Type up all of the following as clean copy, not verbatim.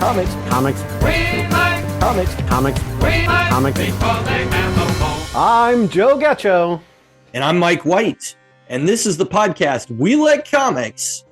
Comics. Comics. We like Comics. Comics. We like Comics. because they have the most. I'm Joe Getcho. And I'm Mike White. And this is the podcast We Like Comics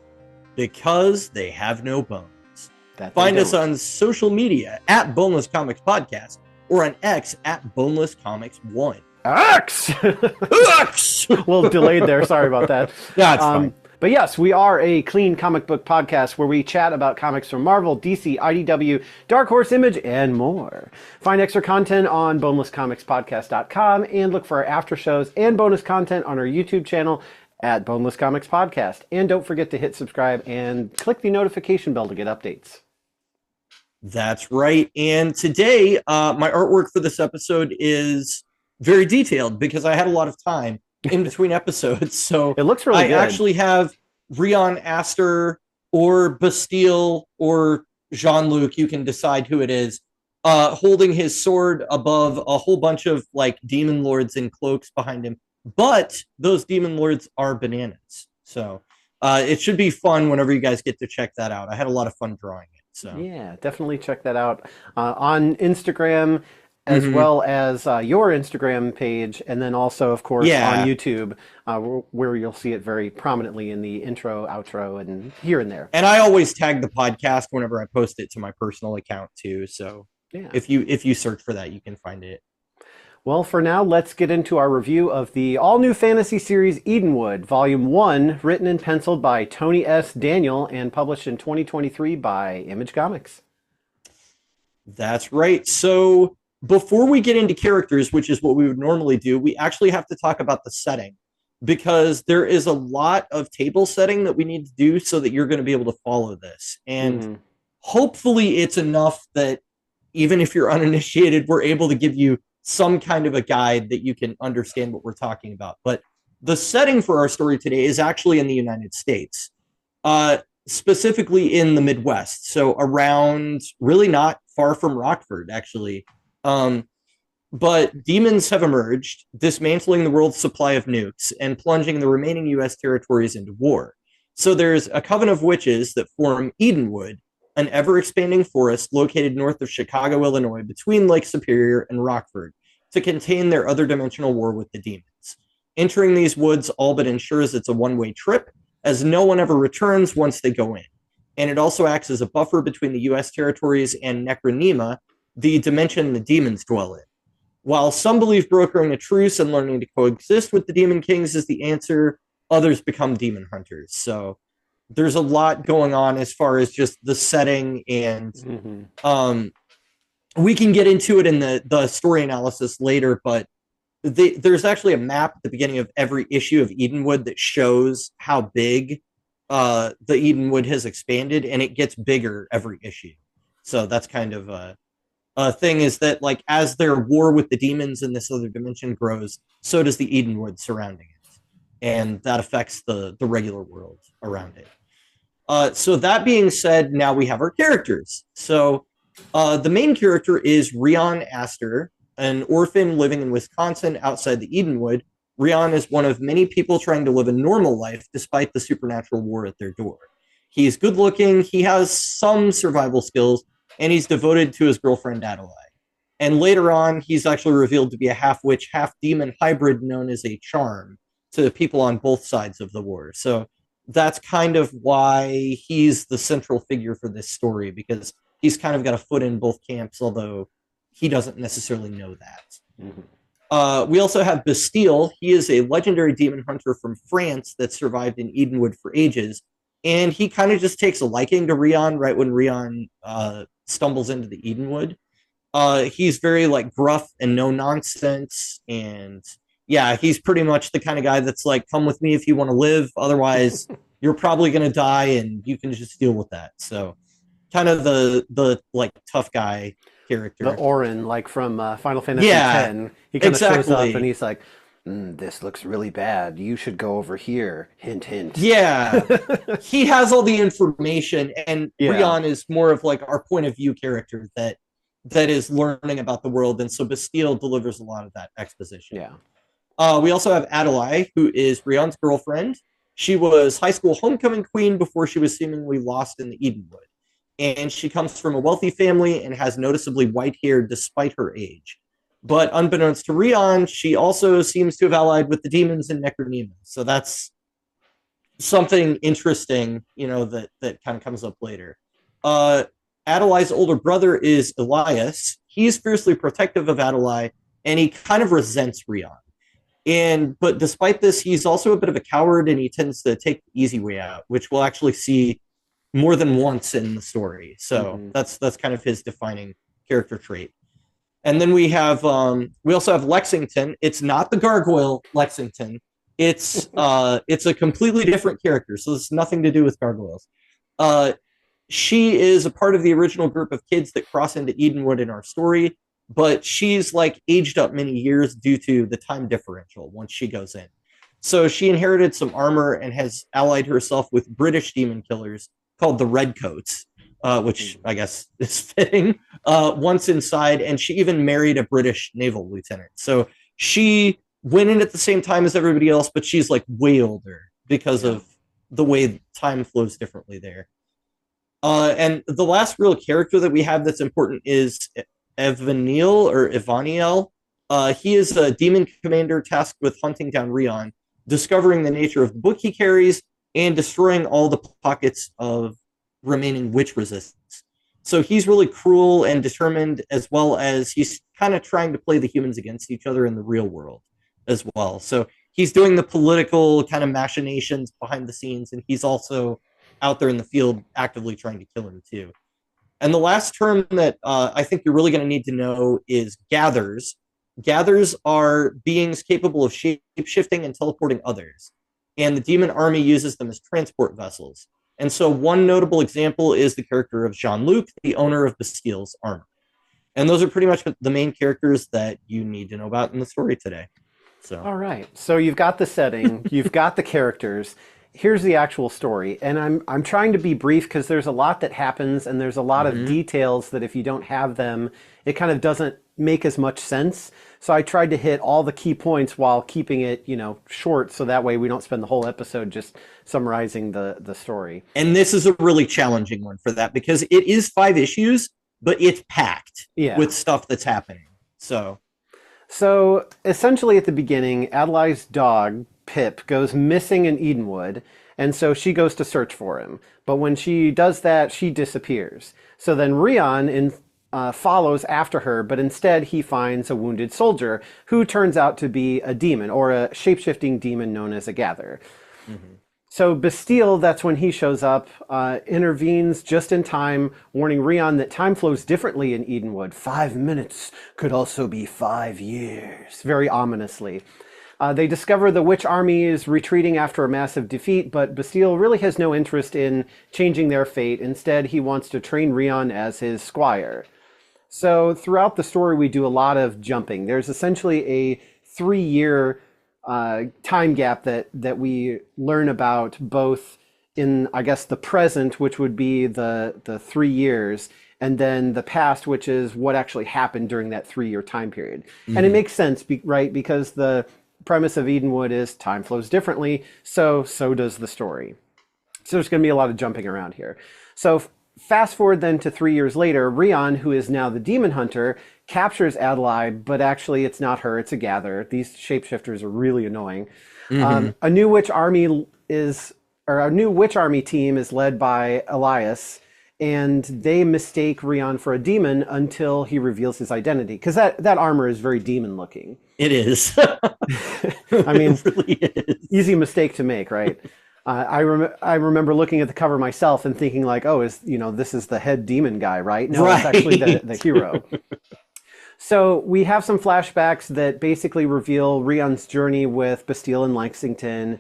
because they have no bones. Find us on social media at Boneless Comics Podcast or on X at Boneless Comics 1. X! X! A little delayed there. Sorry about that. Yeah, it's fine. But yes, we are a clean comic book podcast where we chat about comics from Marvel, DC, IDW, Dark Horse Image, and more. Find extra content on bonelesscomicspodcast.com and look for our after shows and bonus content on our YouTube channel at Boneless Comics Podcast. And don't forget to hit subscribe and click the notification bell to get updates. That's right. And today, my artwork for this episode is very detailed because I had a lot of time in between episodes. So it looks really good. I actually have Rion Astor or Bastille or Jean-Luc, you can decide who it is, holding his sword above a whole bunch of like demon lords in cloaks behind him. But those demon lords are bananas. So it should be fun whenever you guys get to check that out. I had a lot of fun drawing it. So yeah, definitely check that out on Instagram, as well as your Instagram page, and then also, of course, on YouTube, where you'll see it very prominently in the intro, outro, and here and there. And I always tag the podcast whenever I post it to my personal account too. So yeah, if you search for that, you can find it. Well, for now, let's get into our review of the all-new fantasy series Edenwood, Volume 1, written and penciled by Tony S. Daniel and published in 2023 by Image Comics. That's right. So before we get into characters, which is what we would normally do, we actually have to talk about the setting because there is a lot of table setting that we need to do so that you're going to be able to follow this. And hopefully it's enough that even if you're uninitiated, we're able to give you some kind of a guide that you can understand what we're talking about. But the setting for our story today is actually in the United States, specifically in the Midwest. So around, really not far from Rockford, actually. But demons have emerged, dismantling the world's supply of nukes and plunging the remaining U.S. territories into war. So there's a coven of witches that form Edenwood, an ever-expanding forest located north of Chicago, Illinois, between Lake Superior and Rockford, to contain their other dimensional war with the demons. Entering these woods all but ensures it's a one-way trip, as no one ever returns once they go in. And it also acts as a buffer between the U.S. territories and Necronema, the dimension the demons dwell in. While some believe brokering a truce and learning to coexist with the Demon Kings is the answer, others become demon hunters. So there's a lot going on as far as just the setting, and we can get into it in the story analysis later, but there's actually a map at the beginning of every issue of Edenwood that shows how big the Edenwood has expanded, and it gets bigger every issue. So that's kind of a thing, is that like as their war with the demons in this other dimension grows, so does the Edenwood surrounding it, and that affects the regular world around it. So that being said, now we have our characters. So the main character is Rion Astor, an orphan living in Wisconsin outside the Edenwood. Rion is one of many people trying to live a normal life despite the supernatural war at their door. He's good looking, he has some survival skills, and he's devoted to his girlfriend Adelai. And later on, he's actually revealed to be a half-witch, half-demon hybrid known as a charm to people on both sides of the war. So that's kind of why he's the central figure for this story, because he's kind of got a foot in both camps, although he doesn't necessarily know that. We also have Bastille. He is a legendary demon hunter from France that survived in Edenwood for ages, and he kind of just takes a liking to Rion right when Rion stumbles into the Edenwood. He's very like gruff and no nonsense, and yeah, he's pretty much the kind of guy that's like, come with me if you want to live, otherwise you're probably going to die, and you can just deal with that. So kind of the like tough guy character. The Orin, like from Final Fantasy X. He kind of shows up and he's like, this looks really bad. You should go over here. Hint, hint. Yeah. He has all the information, and Rion is more of like our point of view character that is learning about the world, and so Bastille delivers a lot of that exposition. Yeah. We also have Adelai, who is Rion's girlfriend. She was high school homecoming queen before she was seemingly lost in the Edenwood. and she comes from a wealthy family and has noticeably white hair despite her age. But unbeknownst to Rion, she also seems to have allied with the demons in Necronema. So that's something interesting, that kind of comes up later. Uh, Adelai's older brother is Elias. He's fiercely protective of Adelai, and he kind of resents Rion. But despite this, he's also a bit of a coward, and he tends to take the easy way out, which we'll actually see more than once in the story. So that's kind of his defining character trait. And then we also have Lexington. It's not the gargoyle Lexington. It's a completely different character. So it's nothing to do with gargoyles. She is a part of the original group of kids that cross into Edenwood in our story, but she's like aged up many years due to the time differential once she goes in. So she inherited some armor and has allied herself with British demon killers called the Redcoats, which I guess is fitting, once inside, and she even married a British naval lieutenant. So she went in at the same time as everybody else, but she's like way older because of the way time flows differently there. And the last real character that we have that's important is Evaniel. He is a demon commander tasked with hunting down Rion, discovering the nature of the book he carries, and destroying all the pockets of remaining witch resistance. So he's really cruel and determined, as well as he's kind of trying to play the humans against each other in the real world as well. So he's doing the political kind of machinations behind the scenes, and he's also out there in the field actively trying to kill him too. And the last term that I think you're really going to need to know is gathers. Gathers are beings capable of shape-shifting and teleporting others, and the demon army uses them as transport vessels. And so one notable example is the character of Jean-Luc, the owner of Bastile's armor. And those are pretty much the main characters that you need to know about in the story today. So, all right. So you've got the setting, you've got the characters. Here's the actual story. And I'm trying to be brief because there's a lot that happens and there's a lot of details that if you don't have them, it kind of doesn't make as much sense. So I tried to hit all the key points while keeping it, short. So that way we don't spend the whole episode just summarizing the story. And this is a really challenging one for that because it is 5 issues, but it's packed with stuff that's happening. So essentially at the beginning, Adelai's dog, Pip, goes missing in Edenwood, and so she goes to search for him. But when she does that, she disappears. So then Rion follows after her, but instead he finds a wounded soldier who turns out to be a demon, or a shape-shifting demon known as a gatherer. So Bastille, that's when he shows up, intervenes just in time, warning Rion that time flows differently in Edenwood. 5 minutes could also be 5 years, very ominously. They discover the witch army is retreating after a massive defeat, but Bastille really has no interest in changing their fate. Instead, he wants to train Rion as his squire. So throughout the story, we do a lot of jumping. There's essentially a 3-year time gap that we learn about both in, I guess, the present, which would be the 3 years, and then the past, which is what actually happened during that 3-year time period. And it makes sense, right? Because the premise of Edenwood is time flows differently, so does the story. So there's going to be a lot of jumping around here. So fast forward then to 3 years later, Rion, who is now the demon hunter, captures Adelai, but actually it's not her, it's a gatherer. These shapeshifters are really annoying. A new witch army team is led by Elias, and they mistake Rion for a demon until he reveals his identity, because that armor is very demon looking. It is. I mean, it really is. Easy mistake to make, right? I remember looking at the cover myself and thinking like, oh, this is the head demon guy, right? No, right. It's actually the hero. So we have some flashbacks that basically reveal Rion's journey with Bastille and Lexington.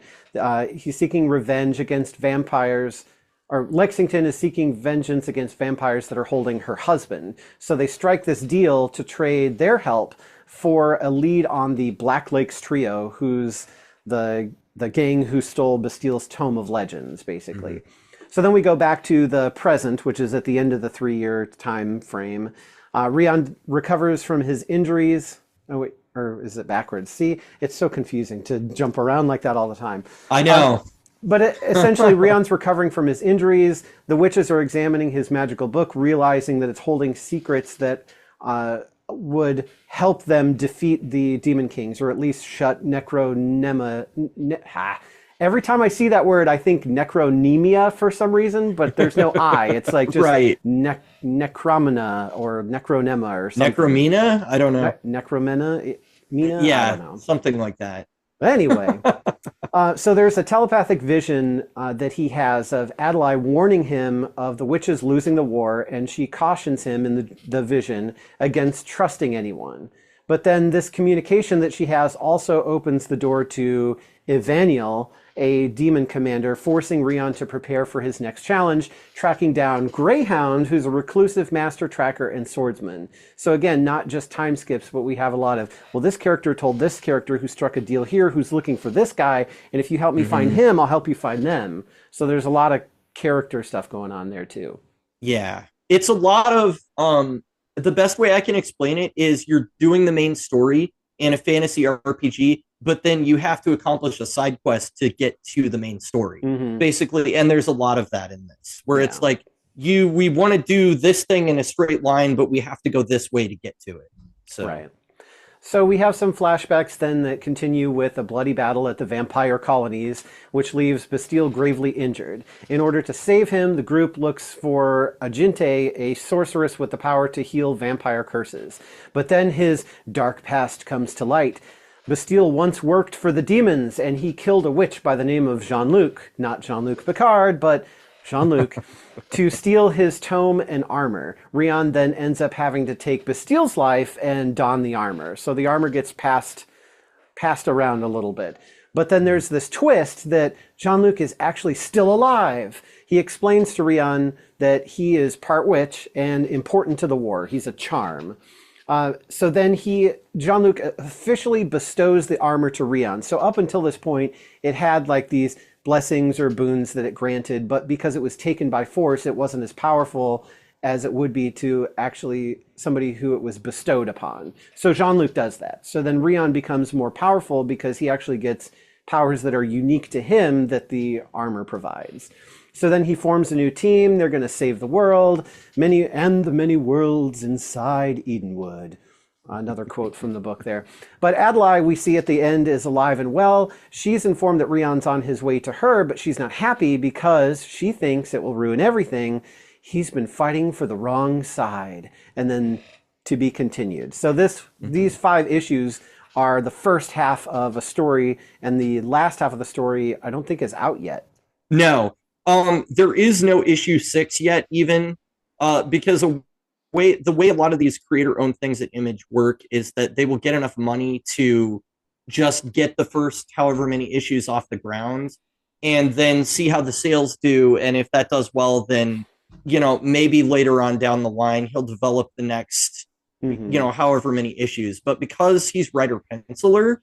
He's seeking revenge against vampires, or Lexington is seeking vengeance against vampires that are holding her husband. So they strike this deal to trade their help for a lead on the Black Lakes trio, who's the gang who stole Bastille's Tome of Legends, basically. So then we go back to the present, which is at the end of the 3-year time frame. Rion recovers from his injuries. Oh, wait, or is it backwards? See, it's so confusing to jump around like that all the time. I know. But essentially, Rion's recovering from his injuries. The witches are examining his magical book, realizing that it's holding secrets that would help them defeat the Demon Kings, or at least shut Necronema. Every time I see that word, I think necronemia for some reason, but there's no I. It's like just Right. necromena or necronema or something. Necromina? I don't know. Necromena? Mina? I Yeah, don't know. something like that. But anyway, so there's a telepathic vision that he has of Adelai warning him of the witches losing the war, and she cautions him in the vision against trusting anyone. But then this communication that she has also opens the door to Evaniel, a demon commander, forcing Rion to prepare for his next challenge, tracking down Greyhound, who's a reclusive master tracker and swordsman. So again, not just time skips, but we have a lot of, well, this character told this character who struck a deal here, who's looking for this guy, and if you help me find him, I'll help you find them. So there's a lot of character stuff going on there too. Yeah. It's a lot of the best way I can explain it is you're doing the main story in a fantasy RPG, but then you have to accomplish a side quest to get to the main story, basically. And there's a lot of that in this, where it's like we want to do this thing in a straight line, but we have to go this way to get to it. So right. So we have some flashbacks then that continue with a bloody battle at the vampire colonies, which leaves Bastille gravely injured. In order to save him, the group looks for Aginte, a sorceress with the power to heal vampire curses. But then his dark past comes to light. Bastille once worked for the demons, and he killed a witch by the name of Jean-Luc, not Jean-Luc Picard, but Jean-Luc, to steal his tome and armor. Rion then ends up having to take Bastille's life and don the armor. So the armor gets passed around a little bit. But then there's this twist that Jean-Luc is actually still alive. He explains to Rion that he is part witch and important to the war. He's a charm. So then Jean-Luc officially bestows the armor to Rion. So up until this point, it had like these blessings or boons that it granted, but because it was taken by force, it wasn't as powerful as it would be to actually somebody who it was bestowed upon. So Jean-Luc does that. So then Rion becomes more powerful because he actually gets powers that are unique to him that the armor provides. So then he forms a new team. They're going to save the world, the many worlds inside Edenwood. Another quote from the book there. But Adelai, we see at the end, is alive and well. She's informed that Rion's on his way to her, but she's not happy because she thinks it will ruin everything. He's been fighting for the wrong side. And then to be continued. So these 5 issues are the first half of a story, and the last half of the story I don't think is out yet. No. There is no issue 6 yet, even because the way a lot of these creator-owned things at Image work is that they will get enough money to just get the first however many issues off the ground and then see how the sales do. And if that does well, then, maybe later on down the line, he'll develop the next, however many issues. But because he's writer-penciler,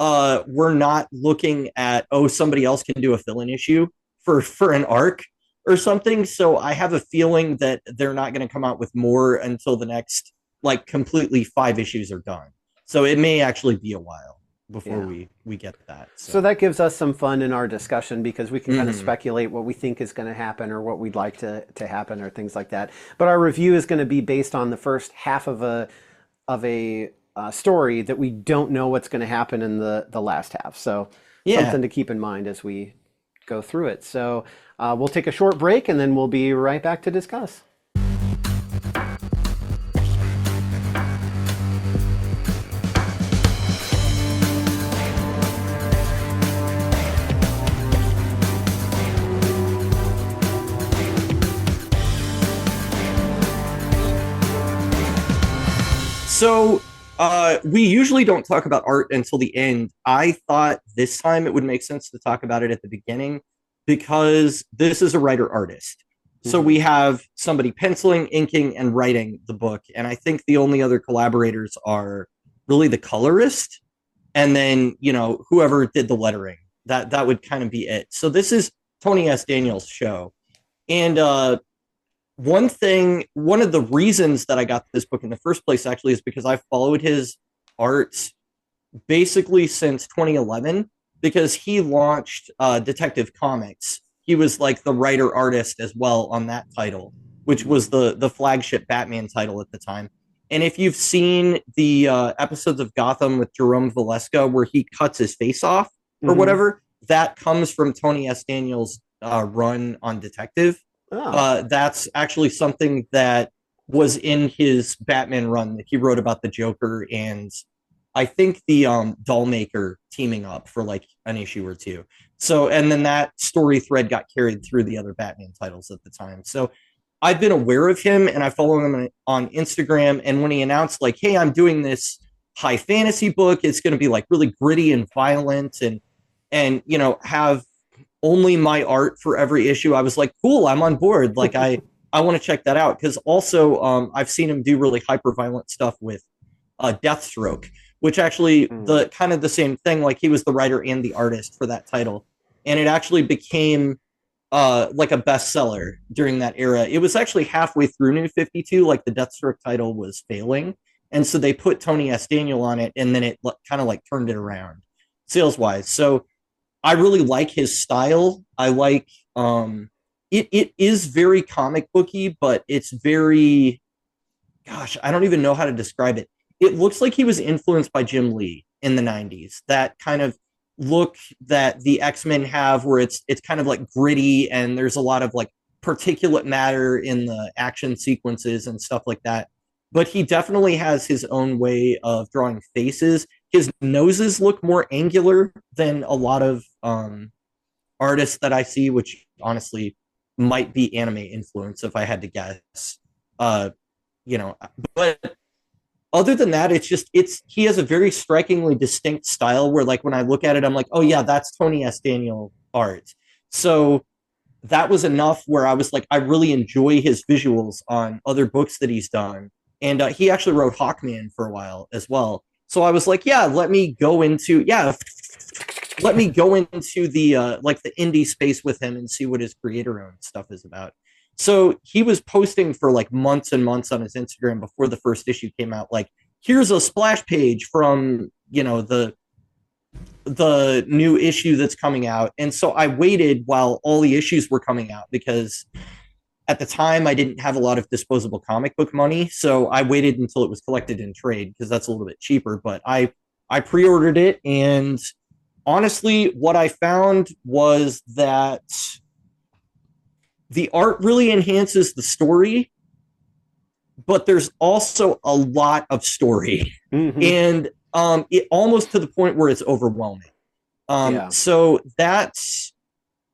we're not looking at, somebody else can do a fill-in issue for an arc or something. So I have a feeling that they're not going to come out with more until the next, completely 5 issues are done. So it may actually be a while before we get that. So that gives us some fun in our discussion because we can kind of speculate what we think is going to happen or what we'd like to happen or things like that. But our review is going to be based on the first half of a story that we don't know what's going to happen in the last half. So something to keep in mind as we go through it. So we'll take a short break and then we'll be right back to discuss. So we usually don't talk about art until the end. I thought this time it would make sense to talk about it at the beginning because this is a writer-artist. So we have somebody penciling, inking, and writing the book. And I think the only other collaborators are really the colorist and then, whoever did the lettering. That would kind of be it. So this is Tony S. Daniels' show. And one of the reasons that I got this book in the first place actually is because I've followed his art basically since 2011. because he launched Detective Comics. He was like the writer artist as well on that title, which was the flagship Batman title at the time. And if you've seen the episodes of Gotham with Jerome Valeska where he cuts his face off or whatever, that comes from Tony S. Daniels' run on Detective. That's actually something that was in his Batman run that he wrote about the Joker and I think the Dollmaker teaming up for like an issue or two. So, and then that story thread got carried through the other Batman titles at the time. So I've been aware of him and I follow him on Instagram. And when he announced like, hey, I'm doing this high fantasy book, it's going to be like really gritty and violent and, you know, have only my art for every issue. I was like, cool, I'm on board. Like I want to check that out. Cause also I've seen him do really hyper violent stuff with Deathstroke, which actually the kind of the same thing. Like he was the writer and the artist for that title. And it actually became like a bestseller during that era. It was actually halfway through New 52, like the Deathstroke title was failing. And so they put Tony S. Daniel on it, and then it kind of like turned it around sales-wise. So I really like his style. I like it is very comic booky, but it's very, gosh, I don't even know how to describe it. It looks like he was influenced by Jim Lee in the 90s. That kind of look that the X-Men have where it's kind of like gritty and there's a lot of like particulate matter in the action sequences and stuff like that. But he definitely has his own way of drawing faces. His noses look more angular than a lot of artists that I see, which honestly might be anime influence if I had to guess. You know, but other than that, he has a very strikingly distinct style where like when I look at it, I'm like, oh yeah, that's Tony S. Daniel art. So that was enough where I was like, I really enjoy his visuals on other books that he's done. And he actually wrote Hawkman for a while as well. So I was like, yeah, let me go into the like the indie space with him and see what his creator-owned stuff is about. So he was posting for like months and months on his Instagram before the first issue came out. Like, here's a splash page from, you know, the new issue that's coming out. And so I waited while all the issues were coming out because at the time I didn't have a lot of disposable comic book money. So I waited until it was collected in trade because that's a little bit cheaper. But I pre-ordered it. And honestly, what I found was that the art really enhances the story, but there's also a lot of story. And it almost to the point where it's overwhelming. So that's,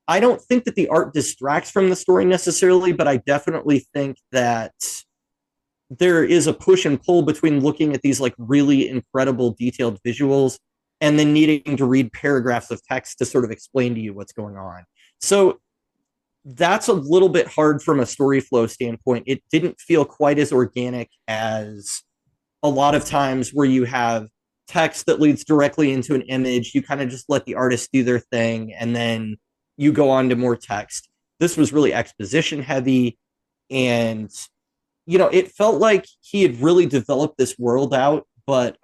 I don't think that the art distracts from the story necessarily, but I definitely think that there is a push and pull between looking at these like really incredible detailed visuals and then needing to read paragraphs of text to sort of explain to you what's going on. So that's a little bit hard from a story flow standpoint. It didn't feel quite as organic as a lot of times where you have text that leads directly into an image. You kind of just let the artist do their thing and then you go on to more text. This was really exposition heavy. And, you know, it felt like he had really developed this world out, but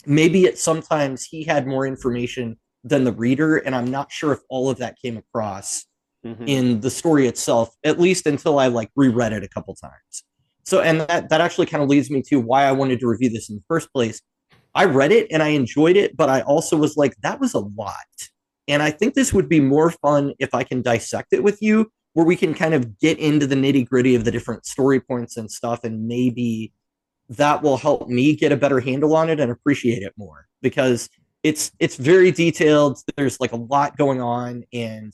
maybe sometimes he had more information than the reader. And I'm not sure if all of that came across in the story itself, at least until I like reread it a couple times. So, and that actually kind of leads me to why I wanted to review this in the first place. I read it and I enjoyed it, but I also was like, that was a lot. And I think this would be more fun if I can dissect it with you, where we can kind of get into the nitty gritty of the different story points and stuff. And maybe that will help me get a better handle on it and appreciate it more, because it's very detailed. There's like a lot going on. And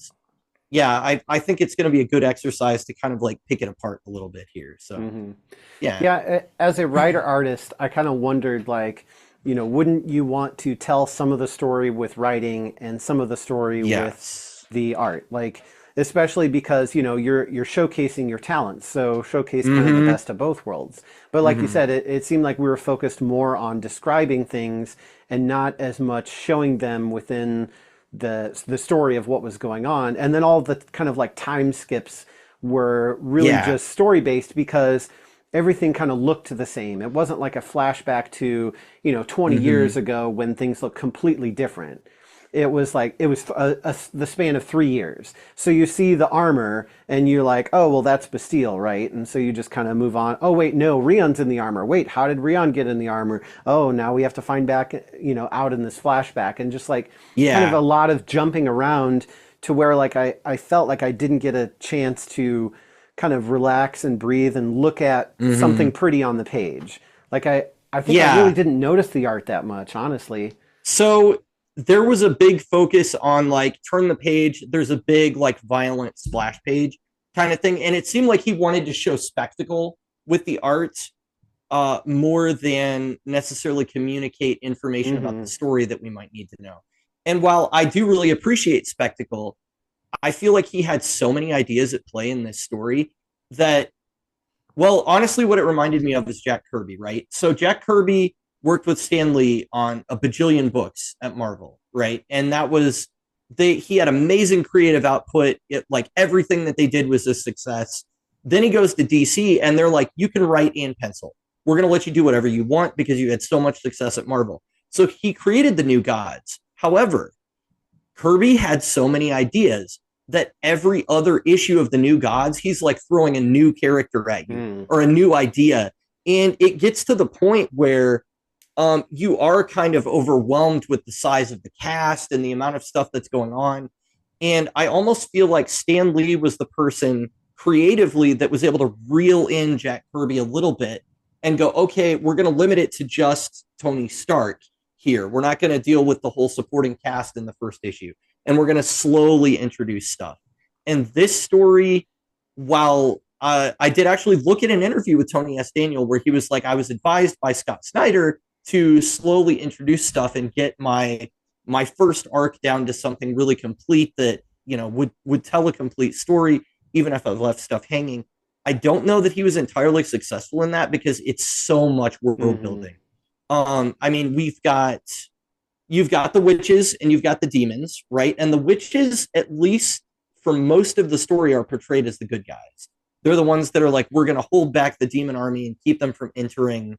yeah, I think it's going to be a good exercise to kind of like pick it apart a little bit here. So yeah, as a writer artist, I kind of wondered, like, you know, wouldn't you want to tell some of the story with writing and some of the story with the art? Like, especially because, you know, you're showcasing your talents, so showcase kind of the best of both worlds. But like you said, it seemed like we were focused more on describing things and not as much showing them within the story of what was going on. And then all the kind of like time skips were really just story based because everything kind of looked the same. It wasn't like a flashback to, you know, 20 years ago when things looked completely different. it was like the span of 3 years. So you see the armor and you're like, oh well, that's Bastille, right? And so you just kind of move on. Oh wait, no, Rion's in the armor. Wait, how did Rion get in the armor? Oh, now we have to find back, out in this flashback, and just like kind of Yeah. a lot of jumping around to where like I felt like I didn't get a chance to kind of relax and breathe and look at something pretty on the page. Like I think I really Yeah. didn't notice the art that much, honestly. So there was a big focus on like turn the page. There's a big like violent splash page kind of thing. And it seemed like he wanted to show spectacle with the art more than necessarily communicate information about the story that we might need to know. And while I do really appreciate spectacle, I feel like he had so many ideas at play in this story that, well, honestly, what it reminded me of is Jack Kirby, right? So Jack Kirby worked with Stan Lee on a bajillion books at Marvel, right? And that was he had amazing creative output. Like everything that they did was a success. Then he goes to DC and they're like, you can write and pencil. We're going to let you do whatever you want because you had so much success at Marvel. So he created the New Gods. However, Kirby had so many ideas that every other issue of the New Gods, he's like throwing a new character at you or a new idea. And it gets to the point where you are kind of overwhelmed with the size of the cast and the amount of stuff that's going on. And I almost feel like Stan Lee was the person creatively that was able to reel in Jack Kirby a little bit and go, okay, we're going to limit it to just Tony Stark here. We're not going to deal with the whole supporting cast in the first issue. And we're going to slowly introduce stuff. And this story, while I did actually look at an interview with Tony S. Daniel where he was like, I was advised by Scott Snyder to slowly introduce stuff and get my first arc down to something really complete that, would tell a complete story, even if I left stuff hanging. I don't know that he was entirely successful in that because it's so much world building. I mean, you've got the witches and you've got the demons, right? And the witches, at least for most of the story, are portrayed as the good guys. They're the ones that are like, we're going to hold back the demon army and keep them from entering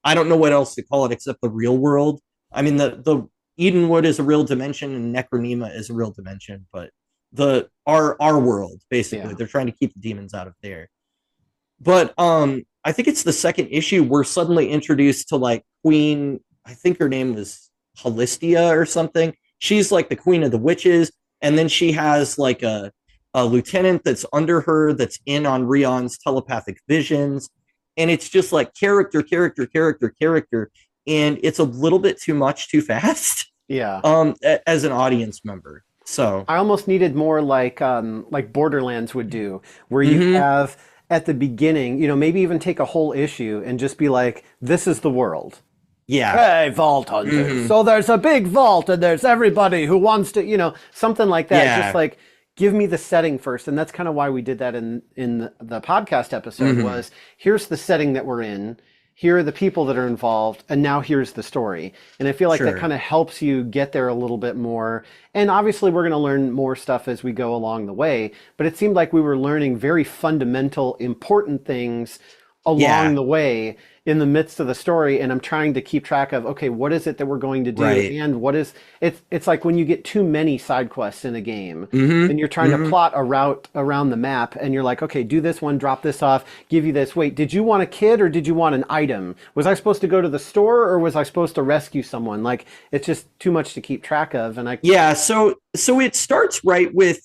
I don't know what else to call it except the real world. I mean, the Edenwood is a real dimension and Necronema is a real dimension, but our world, basically, they're trying to keep the demons out of there. But I think it's the second issue we're suddenly introduced to like Queen, I think her name was Halistia or something. She's like the queen of the witches. And then she has like a lieutenant that's under her that's in on Rion's telepathic visions. And it's just like character. And it's a little bit too much too fast. Yeah. As an audience member. So I almost needed more like Borderlands would do, where you have at the beginning, maybe even take a whole issue and just be like, this is the world. Yeah. Hey, Vault Hunters. So there's a big vault and there's everybody who wants to, something like that. Yeah. Just like, give me the setting first. And that's kind of why we did that in the podcast episode was, here's the setting that we're in. Here are the people that are involved, and now here's the story. And I feel like that kind of helps you get there a little bit more. And obviously we're going to learn more stuff as we go along the way, but it seemed like we were learning very fundamental, important things along the way in the midst of the story. And I'm trying to keep track of, okay, what is it that we're going to do? Right. And what is, it's like when you get too many side quests in a game and you're trying to plot a route around the map and you're like, okay, do this one, drop this off, give you this. Wait, did you want a kid or did you want an item? Was I supposed to go to the store or was I supposed to rescue someone? Like, it's just too much to keep track of. And so it starts right with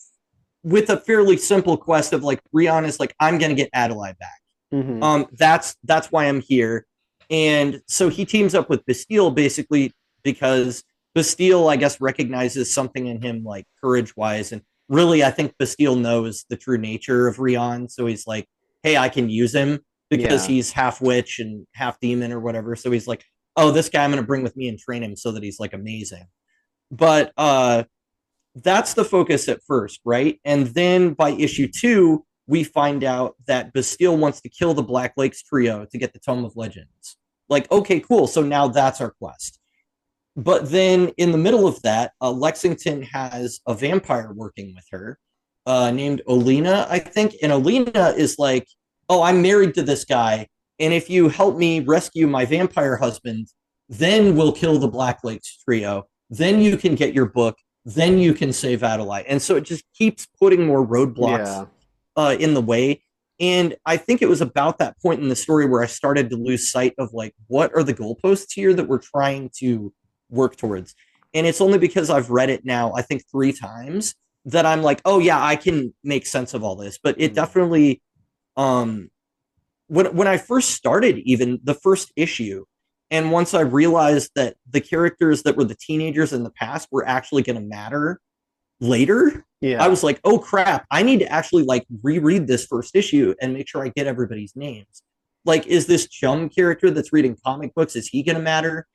a fairly simple quest of like, Rion is like, I'm going to get Adelai back. That's why I'm here. And so he teams up with Bastille basically because Bastille, I guess, recognizes something in him like courage wise. And really, I think Bastille knows the true nature of Rion. So he's like, hey, I can use him because he's half witch and half demon or whatever. So he's like, oh, this guy I'm going to bring with me and train him so that he's like amazing. But that's the focus at first, right? And then by issue 2, we find out that Bastille wants to kill the Black Lakes trio to get the Tome of Legends. Like, okay, cool. So now that's our quest. But then in the middle of that, Lexington has a vampire working with her named Olena, I think. And Olena is like, oh, I'm married to this guy. And if you help me rescue my vampire husband, then we'll kill the Black Lakes trio. then you can get your book, then you can save Adelai. And so it just keeps putting more roadblocks in the way. And I think it was about that point in the story where I started to lose sight of like, what are the goalposts here that we're trying to work towards? And it's only because I've read it now, I think 3 times, that I'm like, oh yeah, I can make sense of all this. But it definitely, when I first started, even the first issue, and once I realized that the characters that were the teenagers in the past were actually going to matter later, I was like, oh crap, I need to actually like reread this first issue and make sure I get everybody's names. Like, is this chum character that's reading comic books, is he going to matter?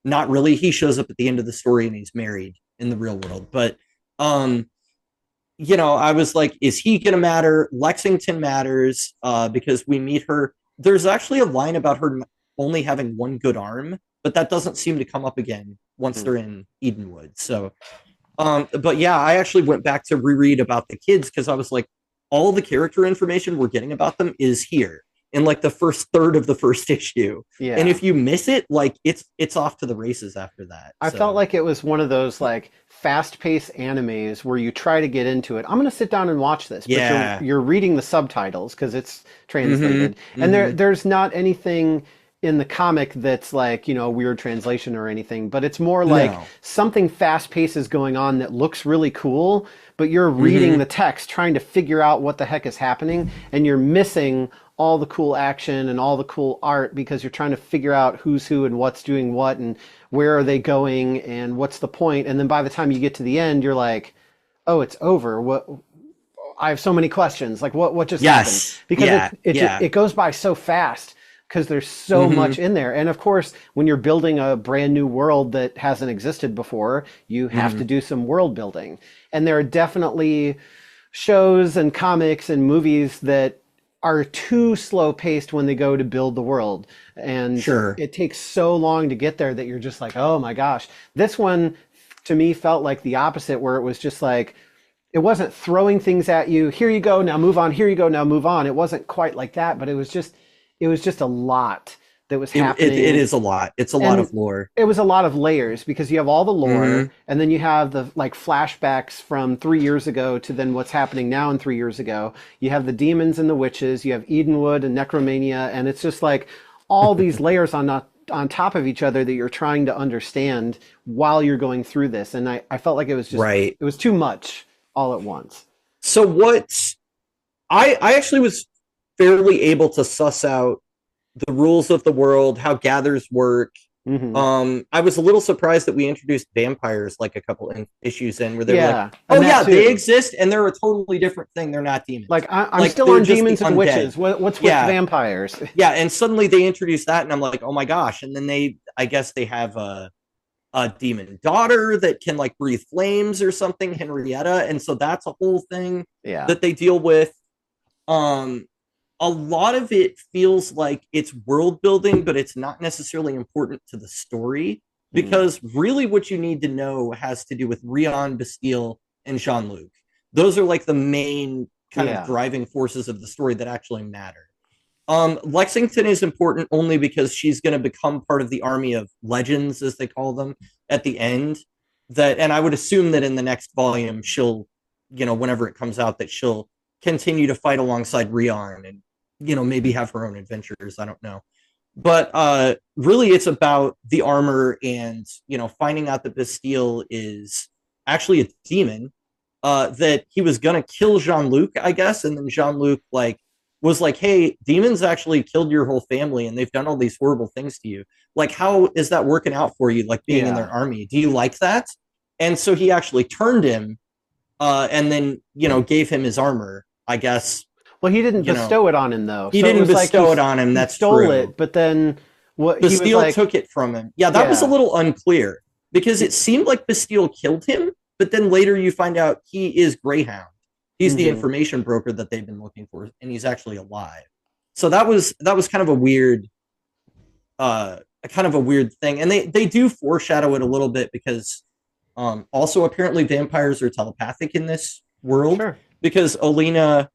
Not really. He shows up at the end of the story and he's married in the real world. But, you know, I was like, is he going to matter? Lexington matters because we meet her. There's actually a line about her only having one good arm, but that doesn't seem to come up again once they're in Edenwood. So, but yeah, I actually went back to reread about the kids because I was like, all the character information we're getting about them is here in like the first third of the first issue. Yeah. And if you miss it, like it's off to the races after that. I felt like it was one of those like fast-paced animes where you try to get into it. I'm going to sit down and watch this, but you're reading the subtitles because it's translated, and there's not anything in the comic that's like, you know, a weird translation or anything, but it's more like something fast-paced is going on that looks really cool, but you're reading the text trying to figure out what the heck is happening, and you're missing all the cool action and all the cool art because you're trying to figure out who's who and what's doing what and where are they going and what's the point. And then by the time you get to the end, you're like, oh, it's over. What? I have so many questions. Like what just happened? Because it goes by so fast because there's so much in there. And of course, when you're building a brand new world that hasn't existed before, you have to do some world building. And there are definitely shows and comics and movies that are too slow paced when they go to build the world. And it takes so long to get there that you're just like, oh my gosh. This one to me felt like the opposite, where it was just like, it wasn't throwing things at you. Here you go, now move on. Here you go, now move on. It wasn't quite like that, but it was just a lot that was happening. It is a lot. It's a lot of lore. It was a lot of layers because you have all the lore and then you have the like flashbacks from 3 years ago to then what's happening now and 3 years ago. You have the demons and the witches, you have Edenwood and Necromania, and it's just like all these layers on top of each other that you're trying to understand while you're going through this. And I felt like it was just, it was too much all at once. So I actually was fairly able to suss out the rules of the world, how gathers work. I was a little surprised that we introduced vampires like a couple issues in where they were like, oh yeah, they exist and they're a totally different thing. They're not demons. Like I'm still on demons and witches. What's with vampires? Yeah, and suddenly they introduced that and I'm like, oh my gosh. And then I guess they have a demon daughter that can like breathe flames or something, Henrietta. And so that's a whole thing that they deal with. A lot of it feels like it's world building, but it's not necessarily important to the story because really what you need to know has to do with Rion, Bastille, and Jean-Luc. Those are like the main kind of driving forces of the story that actually matter. Lexington is important only because she's going to become part of the army of legends, as they call them, at the end. And I would assume that in the next volume, she'll, you know, whenever it comes out, that she'll continue to fight alongside Rion and, you know, maybe have her own adventures. I don't know. But really it's about the armor and, you know, finding out that Bastille is actually a demon, that he was going to kill Jean-Luc, I guess. And then Jean-Luc was like, hey, demons actually killed your whole family and they've done all these horrible things to you. Like, how is that working out for you? Like being in their army. Do you like that? And so he actually turned him and then, you know, gave him his armor, I guess. Well, he didn't bestow it on him, though. He didn't bestow it on him. That's true. He stole it, but then what? Bastille took it from him. Yeah, that was a little unclear because it seemed like Bastille killed him, but then later you find out he is Greyhound. He's the information broker that they've been looking for, and he's actually alive. So that was kind of a weird, thing, and they do foreshadow it a little bit because also apparently vampires are telepathic in this world because Olena.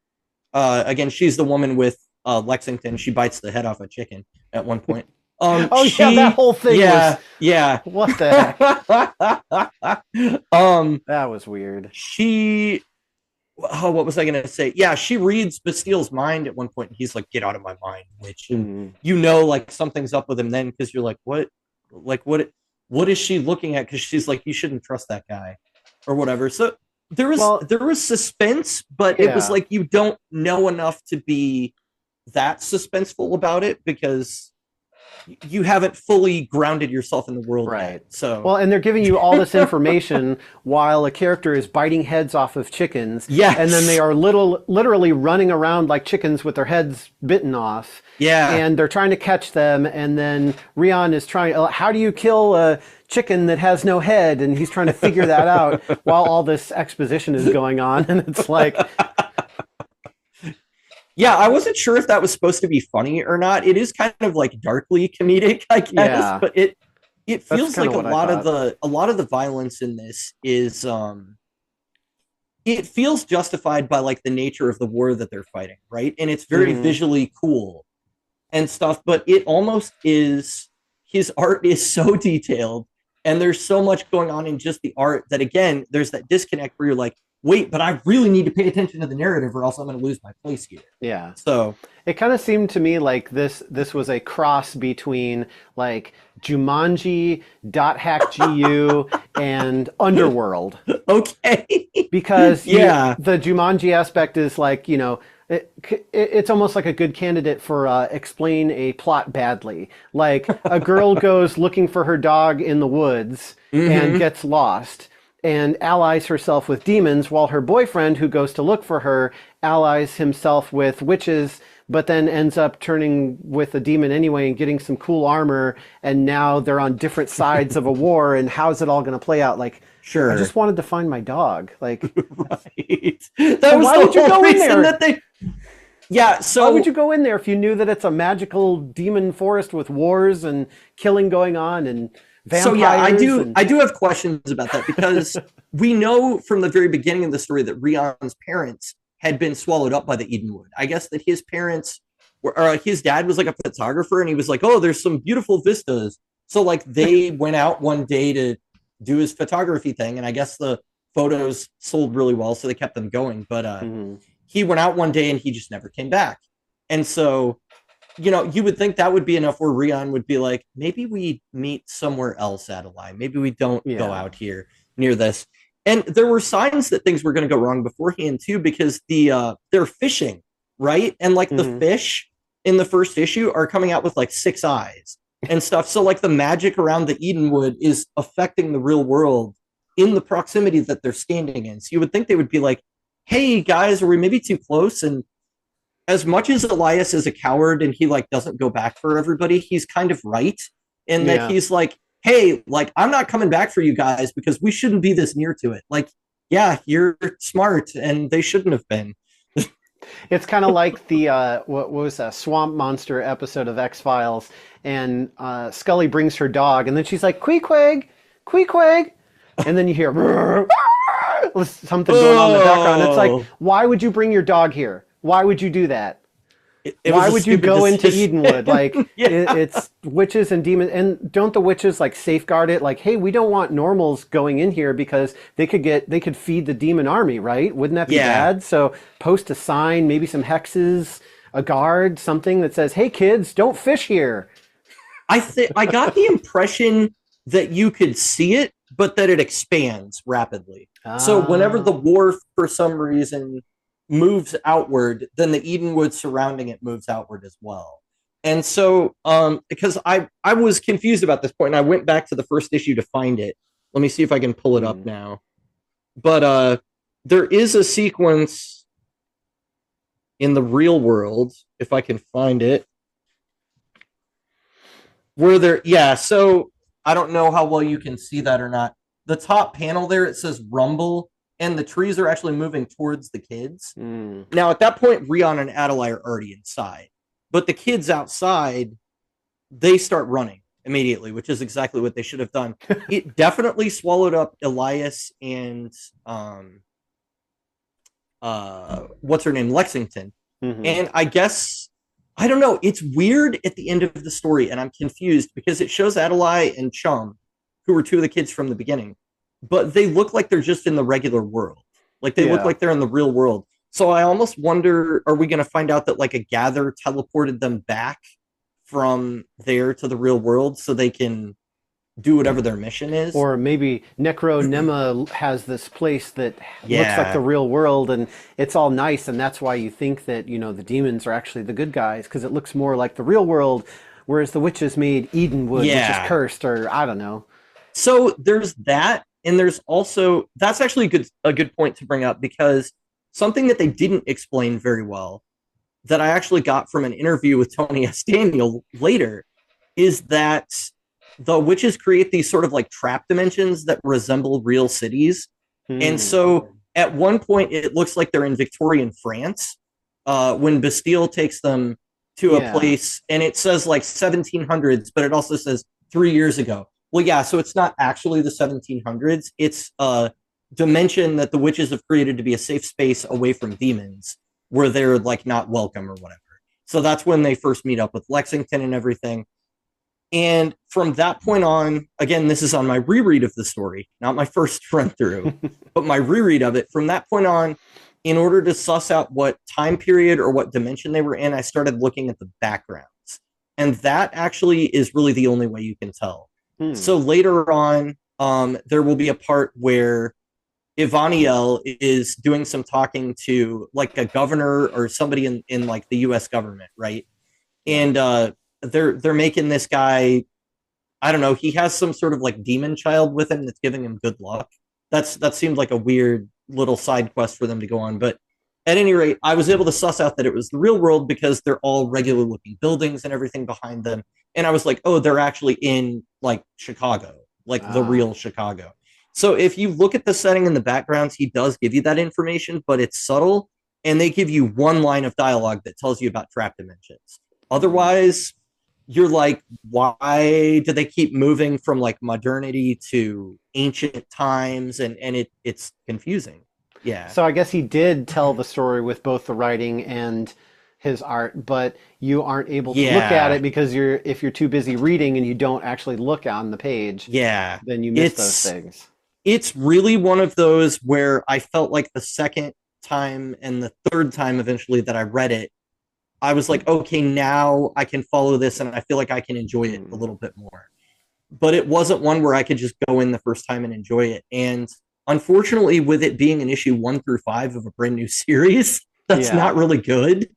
Again, she's the woman with Lexington. She bites the head off a chicken at one point. Oh yeah, that whole thing was. Yeah. What the heck? um, That was weird. she what was I gonna say? Yeah, she reads Bastile's mind at one point, and he's like, "Get out of my mind, witch." And like something's up with him then because you're like, "What? Like what is she looking at?" Because she's like, "You shouldn't trust that guy," or whatever. So there was suspense, but it was like you don't know enough to be that suspenseful about it because you haven't fully grounded yourself in the world yet. So well, and they're giving you all this information while a character is biting heads off of chickens. Yes. And then they are literally running around like chickens with their heads bitten off. Yeah. And they're trying to catch them. And then Rion is trying, how do you kill a chicken that has no head? And he's trying to figure that out while all this exposition is going on. And it's like, yeah, I wasn't sure if that was supposed to be funny or not. It is kind of like darkly comedic, I guess, but it feels like a lot of the violence in this is it feels justified by like the nature of the war that they're fighting, right? And it's very visually cool and stuff, but it almost is, his art is so detailed and there's so much going on in just the art that, again, there's that disconnect where you're like, wait, but I really need to pay attention to the narrative or else I'm going to lose my place here. Yeah. So it kind of seemed to me like this was a cross between like Jumanji, Dot Hack GU, and Underworld. Okay. Because the Jumanji aspect is like, you know, it's almost like a good candidate for explain a plot badly. Like a girl goes looking for her dog in the woods and gets lost and allies herself with demons, while her boyfriend, who goes to look for her, allies himself with witches, but then ends up turning with a demon anyway and getting some cool armor, and now they're on different sides of a war, and how's it all going to play out? Like, sure, I just wanted to find my dog. Like, right. That was why would you go in there? Yeah, so why would you go in there if you knew that it's a magical demon forest with wars and killing going on and vampires? So yeah, I do have questions about that because we know from the very beginning of the story that Rion's parents had been swallowed up by the Edenwood. I guess that his parents were, or his dad was like a photographer, and he was like, "Oh, there's some beautiful vistas." So like they went out one day to do his photography thing, and I guess the photos sold really well, so they kept them going. But he went out one day and he just never came back, and so, you know, you would think that would be enough where Rion would be like, maybe we meet somewhere else, Adelai. Maybe we don't go out here near this. And there were signs that things were going to go wrong beforehand too, because they're fishing, right? And like the fish in the first issue are coming out with like 6 eyes and stuff. So like the magic around the Edenwood is affecting the real world in the proximity that they're standing in. So you would think they would be like, hey guys, are we maybe too close? And as much as Elias is a coward and he like doesn't go back for everybody, he's kind of right in that he's like, hey, like I'm not coming back for you guys because we shouldn't be this near to it. Like, yeah, you're smart and they shouldn't have been. It's kind of like the what was that Swamp Monster episode of X-Files, and Scully brings her dog, and then she's like, Queequeg, Queequeg, and then you hear something going on in the background. It's like, why would you bring your dog here? Why would you do that? Why would you go into Edenwood? Like, it's witches and demons. And don't the witches like safeguard it? Like, hey, we don't want normals going in here because they could feed the demon army, right? Wouldn't that be bad? So post a sign, maybe some hexes, a guard, something that says, hey kids, don't fish here. I got the impression that you could see it, but that it expands rapidly. So whenever the war, for some reason, moves outward, then the Edenwood surrounding it moves outward as well. And so because I was confused about this point, and I went back to the first issue to find it. Let me see if I can pull it up now. But there is a sequence in the real world, if I can find it, where so I don't know how well you can see that or not. The top panel there, it says rumble, and the trees are actually moving towards the kids. Now, at that point, Rion and Adelai are already inside. But the kids outside, they start running immediately, which is exactly what they should have done. It definitely swallowed up Elias and what's her name? Lexington. And I guess I don't know. It's weird at the end of the story, and I'm confused because it shows Adelai and Chum, who were two of the kids from the beginning, but they look like they're just in the regular world. Like they look Yeah. like they're in the real world. So I almost wonder, are we going to find out that like a gather teleported them back from there to the real world so they can do whatever their mission is? Or maybe Necronema has this place that looks like Yeah. the real world and it's all nice, and that's why you think that, the demons are actually the good guys, because it looks more like the real world, whereas the witches made Edenwood, which Yeah. is cursed, or I don't know. So there's that, and there's also that's actually a good point to bring up because something that they didn't explain very well that I actually got from an interview with Tony S. Daniel later is that the witches create these sort of like trap dimensions that resemble real cities. And so at one point, it looks like they're in Victorian France when Bastille takes them to a place, and it says like 1700s, but it also says 3 years ago. Well, yeah, so it's not actually the 1700s. It's a dimension that the witches have created to be a safe space away from demons where they're like not welcome or whatever. So that's when they first meet up with Lexington and everything. And from that point on, again, this is on my reread of the story, not my first run through, but my reread of it. From that point on, in order to suss out what time period or what dimension they were in, I started looking at the backgrounds. And that actually is really the only way you can tell. So later on, there will be a part where Ivaniel is doing some talking to like a governor or somebody in like the US government, right? And they're making this guy, I don't know, he has some sort of like demon child with him that's giving him good luck. That seemed like a weird little side quest for them to go on. But at any rate, I was able to suss out that it was the real world because they're all regular looking buildings and everything behind them. And I was like, oh, they're actually in like Chicago, like the real Chicago. So if you look at the setting in the backgrounds, he does give you that information, but it's subtle. And they give you one line of dialogue that tells you about trap dimensions. Otherwise, you're like, why do they keep moving from like modernity to ancient times? And it's confusing. Yeah. So I guess he did tell the story with both the writing and his art, but you aren't able to look at it because if you're too busy reading and you don't actually look on the page, then you miss those things. It's really one of those where I felt like the second time and the third time eventually that I read it, I was like, okay, now I can follow this and I feel like I can enjoy it a little bit more. But it wasn't one where I could just go in the first time and enjoy it. And unfortunately, with it being an issue 1 through 5 of a brand new series, that's not really good.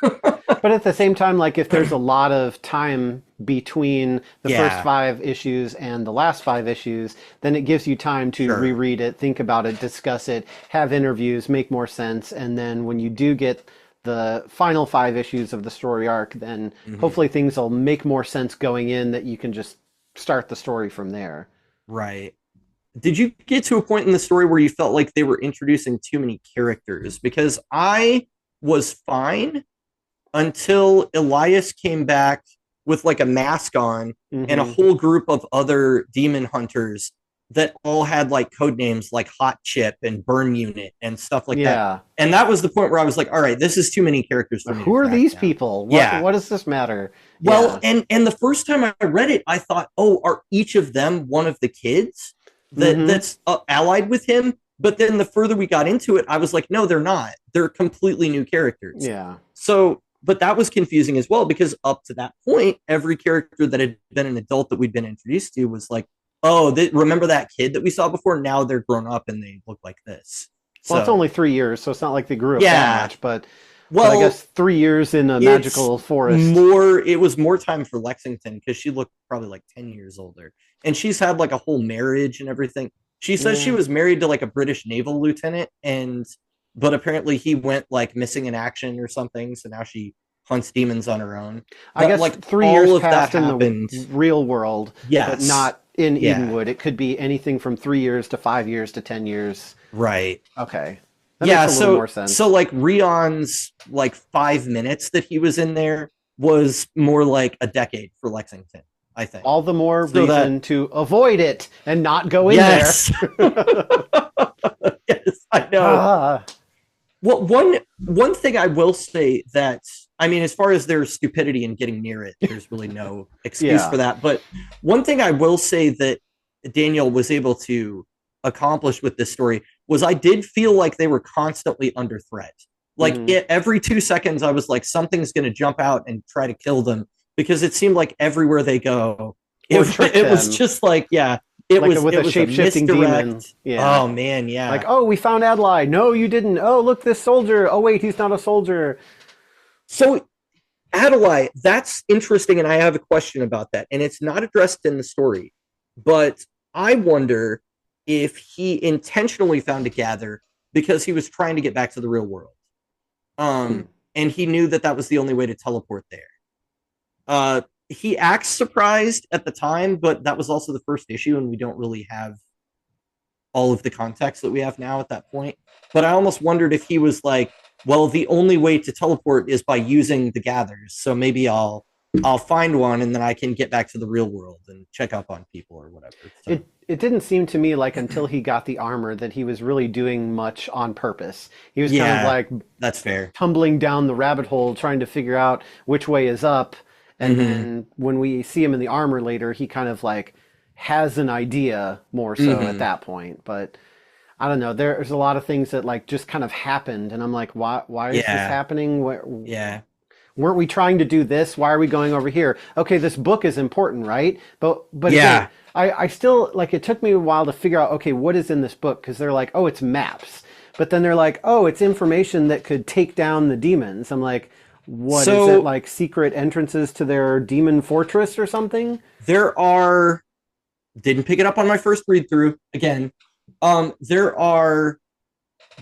But at the same time, like if there's a lot of time between the first 5 issues and the last 5 issues, then it gives you time to reread it, think about it, discuss it, have interviews, make more sense. And then when you do get the final 5 issues of the story arc, then hopefully things will make more sense going in that you can just start the story from there. Right. Did you get to a point in the story where you felt like they were introducing too many characters? Because I was fine until Elias came back with like a mask on and a whole group of other demon hunters that all had like code names like Hot Chip and Burn Unit and stuff like that. And that was the point where I was like, all right, this is too many characters for me. Who are these people? What does this matter? Well, and the first time I read it, I thought, oh, are each of them one of the kids that's allied with him? But then the further we got into it, I was like, no, they're not. They're completely new characters. Yeah. So, but that was confusing as well, because up to that point, every character that had been an adult that we'd been introduced to was like, oh, remember that kid that we saw before? Now they're grown up and they look like this. Well, it's only 3 years, so it's not like they grew up that much, but I guess 3 years in a magical forest. It was more time for Lexington because she looked probably like 10 years older. And she's had like a whole marriage and everything. She says she was married to like a British naval lieutenant, but apparently he went like missing in action or something. So now she hunts demons on her own. I guess like 3 years passed in the real world, but not in Edenwood. It could be anything from 3 years to 5 years to 10 years. Right. Okay. That makes a little more sense. So like Rion's like 5 minutes that he was in there was more like a decade for Lexington, I think. All the more reason to avoid it and not go in there. Yes, I know. Well, one thing I will say that I mean, as far as their stupidity in getting near it, there's really no excuse Yeah. for that. But one thing I will say that Daniel was able to accomplish with this story was I did feel like they were constantly under threat. Like every 2 seconds, I was like, something's going to jump out and try to kill them, because it seemed like everywhere they go, it was just like, yeah, it like was with it a was shape-shifting demon. Yeah. Oh man, yeah. Like, oh, we found Adelai. No, you didn't. Oh, look, this soldier. Oh, wait, he's not a soldier. So Adelai, that's interesting, and I have a question about that, and it's not addressed in the story, but I wonder if he intentionally found a gather because he was trying to get back to the real world, and he knew that that was the only way to teleport there. He acts surprised at the time, but that was also the first issue, and we don't really have all of the context that we have now at that point. But I almost wondered if he was like, well, the only way to teleport is by using the gathers, so maybe I'll find one and then I can get back to the real world and check up on people or whatever. So. It didn't seem to me like until he got the armor that he was really doing much on purpose. He was kind of like, that's fair, tumbling down the rabbit hole trying to figure out which way is up. And then when we see him in the armor later, he kind of like has an idea more so at that point. But I don't know. There's a lot of things that like just kind of happened, and I'm like, why is this happening? Weren't we trying to do this? Why are we going over here? Okay, this book is important, right? But again, I still like, it took me a while to figure out, okay, what is in this book? Because they're like, oh, it's maps. But then they're like, oh, it's information that could take down the demons. I'm like, what is it, like secret entrances to their demon fortress or something? Didn't pick it up on my first read through again. There are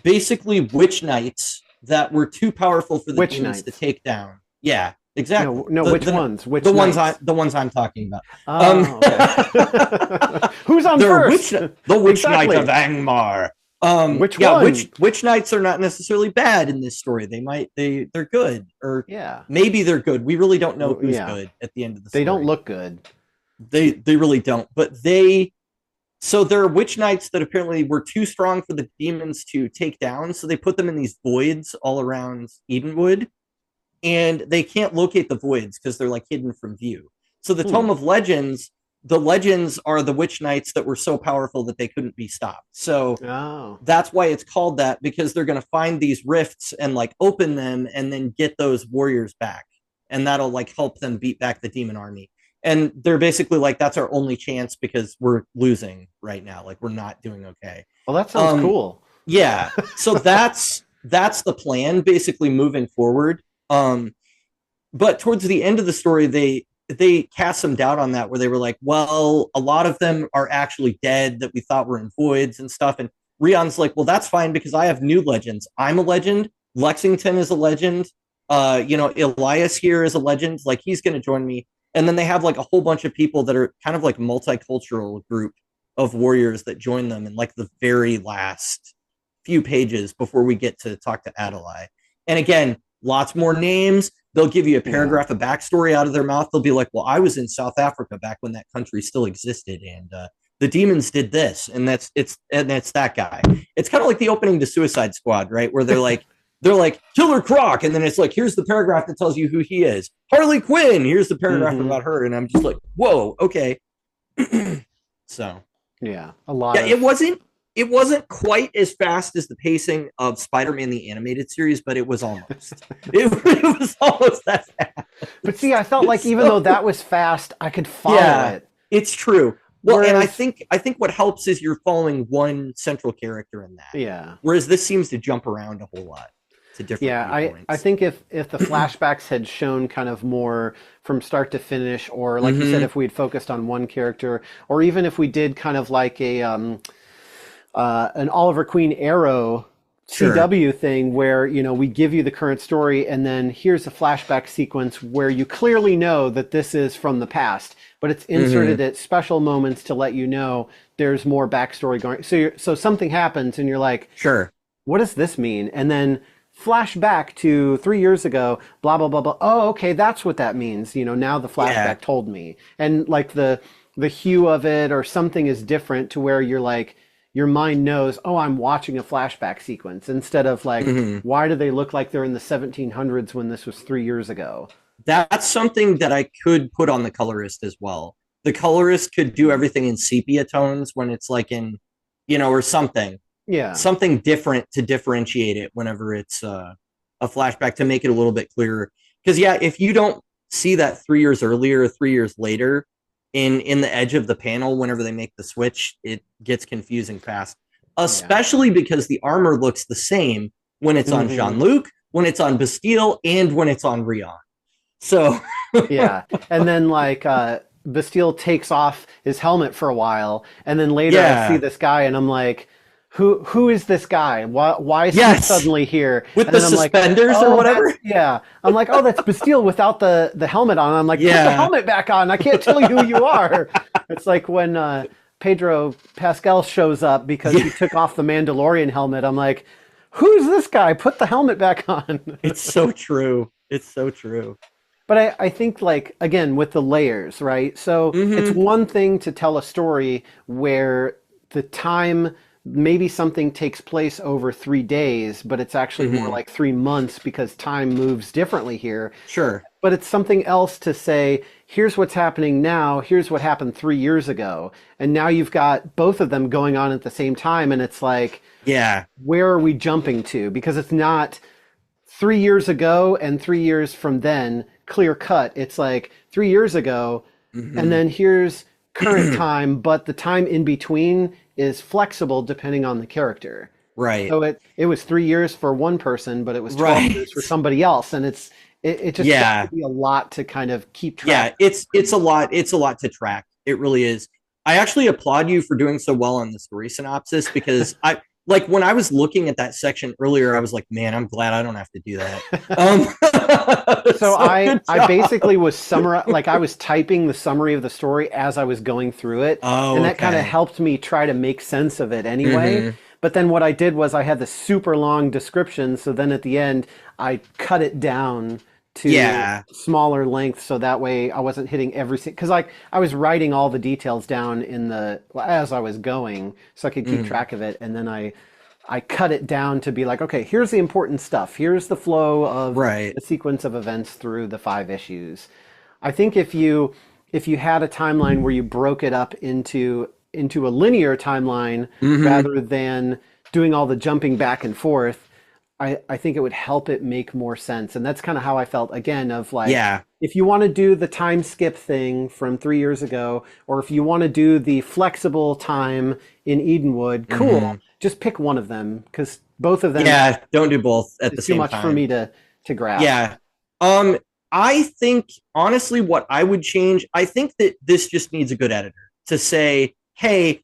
basically witch knights that were too powerful for the demons to take down. Yeah, exactly. No, which ones? Which the ones I'm talking about. Okay. Who's on first? The Witch Knight of Angmar. Which one? Witch knights are not necessarily bad in this story. They're good, or maybe they're good. We really don't know who's good at the end of the story. They don't look good. They really don't. But so there are witch knights that apparently were too strong for the demons to take down. So they put them in these voids all around Edenwood, and they can't locate the voids because they're like hidden from view. So the Tome of Legends. The legends are the witch knights that were so powerful that they couldn't be stopped. So that's why it's called that, because they're going to find these rifts and like open them and then get those warriors back. And that'll like help them beat back the demon army. And they're basically like, that's our only chance because we're losing right now. Like, we're not doing okay. Well, that sounds cool. Yeah. So that's the plan basically moving forward. But towards the end of the story, they cast some doubt on that, where they were like, well, a lot of them are actually dead that we thought were in voids and stuff. And Rion's like, well, that's fine because I have new legends. I'm a legend. Lexington is a legend. Elias here is a legend. Like, he's going to join me. And then they have like a whole bunch of people that are kind of like multicultural group of warriors that join them in like the very last few pages before we get to talk to Adelai. And again, lots more names. They'll give you a paragraph of backstory out of their mouth. They'll be like, well, I was in South Africa back when that country still existed, and the demons did this, and it's that guy. It's kind of like the opening to Suicide Squad, right? Where they're like Killer Croc, and then it's like, here's the paragraph that tells you who he is. Harley Quinn, here's the paragraph about her, and I'm just like, whoa, okay. So a lot. Yeah, it wasn't quite as fast as the pacing of Spider-Man the Animated Series, but it was almost. it was almost that fast. But see, I felt like even though that was fast, I could follow it. It's true. Well, and I think what helps is you're following one central character in that. Yeah. Whereas this seems to jump around a whole lot to different viewpoints. I think if the flashbacks had shown kind of more from start to finish, or like you said, if we'd focused on one character, or even if we did kind of like an Oliver Queen Arrow CW thing where, we give you the current story and then here's a flashback sequence where you clearly know that this is from the past, but it's inserted at special moments to let you know there's more backstory going. So something happens and you're like, sure, what does this mean? And then flash back to 3 years ago, blah, blah, blah, blah. Oh, okay, that's what that means. Now the flashback told me. And like the hue of it or something is different to where you're like, your mind knows, oh, I'm watching a flashback sequence, instead of like, why do they look like they're in the 1700s when this was 3 years ago? That's something that I could put on the colorist as well. The colorist could do everything in sepia tones when it's like in, or something. Yeah. Something different to differentiate it whenever it's a flashback, to make it a little bit clearer. Because yeah, if you don't see that 3 years earlier or 3 years later in the edge of the panel whenever they make the switch, it gets confusing fast. Especially because the armor looks the same when it's on Jean-Luc, when it's on Bastille, and when it's on Rion. So yeah, and then like Bastille takes off his helmet for a while, and then later I see this guy, and I'm like, who is this guy? Why is he suddenly here? With and the then suspenders or whatever? Yeah. I'm like, oh, that's Bastille without the helmet on. I'm like, put the helmet back on. I can't tell you who you are. It's like when Pedro Pascal shows up because he took off the Mandalorian helmet. I'm like, who's this guy? Put the helmet back on. It's so true. It's so true. But I think, like, again, with the layers, right? So it's one thing to tell a story where the time, maybe something takes place over 3 days, but it's actually more like 3 months because time moves differently here. Sure. But it's something else to say, here's what's happening now, here's what happened 3 years ago. And now you've got both of them going on at the same time, and it's like, where are we jumping to? Because it's not 3 years ago and 3 years from then, clear cut. It's like 3 years ago, and then here's current time, but the time in between is flexible depending on the character. Right. So it was 3 years for one person, but it was 12 years for somebody else, and it just got to be a lot to kind of keep track. Yeah, it's a lot. It's a lot to track. It really is. I actually applaud you for doing so well on the story synopsis, because like when I was looking at that section earlier, I was like, man, I'm glad I don't have to do that. So I basically was I was typing the summary of the story as I was going through it. And that kind of helped me try to make sense of it anyway. But then what I did was I had the super long description. So then at the end, I cut it down to smaller length, so that way I wasn't hitting because I was writing all the details down as I was going, so I could keep track of it, and then I cut it down to be like, okay, here's the important stuff, here's the flow of the sequence of events through the 5 issues. I think if you had a timeline where you broke it up into a linear timeline rather than doing all the jumping back and forth, I think it would help it make more sense. And that's kind of how I felt, again, of like, if you want to do the time skip thing from 3 years ago, or if you want to do the flexible time in Edenwood, cool. Just pick one of them, because both of them. Yeah, don't do both at the same time. Too much for me to grasp. Yeah. I think, honestly, what I would change, I think that this just needs a good editor to say, hey,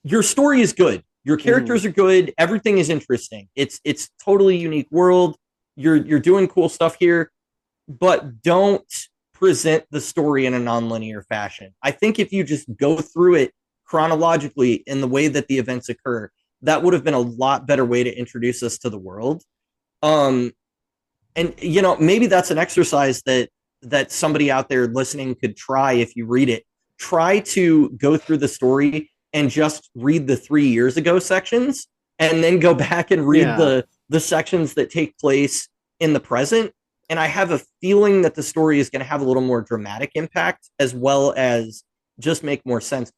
your story is good. Your characters are good. Everything is interesting. It's totally unique world. You're doing cool stuff here, but don't present the story in a nonlinear fashion. I think if you just go through it chronologically in the way that the events occur, that would have been a lot better way to introduce us to the world. And maybe that's an exercise that somebody out there listening could try. If you read it, try to go through the story and just read the 3 years ago sections, and then go back and read the sections that take place in the present. And I have a feeling that the story is going to have a little more dramatic impact, as well as just make more sense.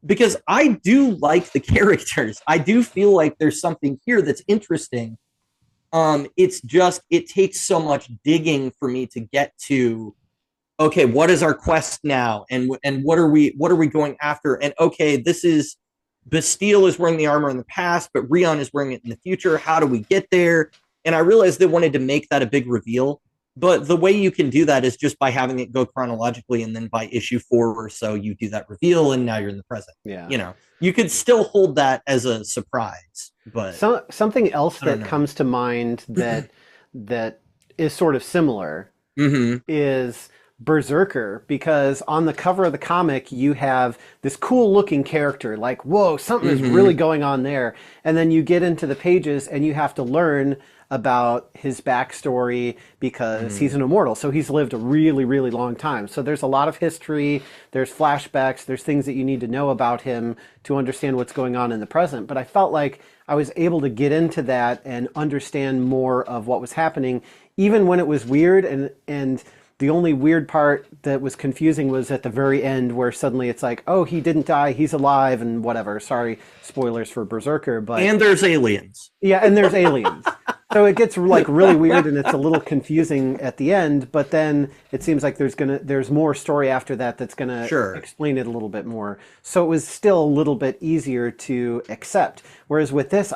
Because I do like the characters. I do feel like there's something here that's interesting. It's just, it takes so much digging for me to get to, okay, what is our quest now? And what are we going after? And okay, this is Bastille is wearing the armor in the past, but Rion is wearing it in the future. How do we get there? And I realized they wanted to make that a big reveal. But the way you can do that is just by having it go chronologically, and then by issue 4 or so, you do that reveal, and now you're in the present. Yeah. You could still hold that as a surprise. But something else that comes to mind that is sort of similar is Berserker, because on the cover of the comic you have this cool looking character, like, whoa, something is really going on there. And then you get into the pages and you have to learn about his backstory because he's an immortal. So he's lived a really, really long time. So there's a lot of history, there's flashbacks, there's things that you need to know about him to understand what's going on in the present. But I felt like I was able to get into that and understand more of what was happening, even when it was weird. And the only weird part that was confusing was at the very end where suddenly it's like, oh, he didn't die, he's alive, and whatever. Sorry, spoilers for Berserker, but... And there's aliens. Yeah, and there's aliens. So it gets like really weird and it's a little confusing at the end, but then it seems like there's more story after that that's gonna explain it a little bit more. So it was still a little bit easier to accept. Whereas with this,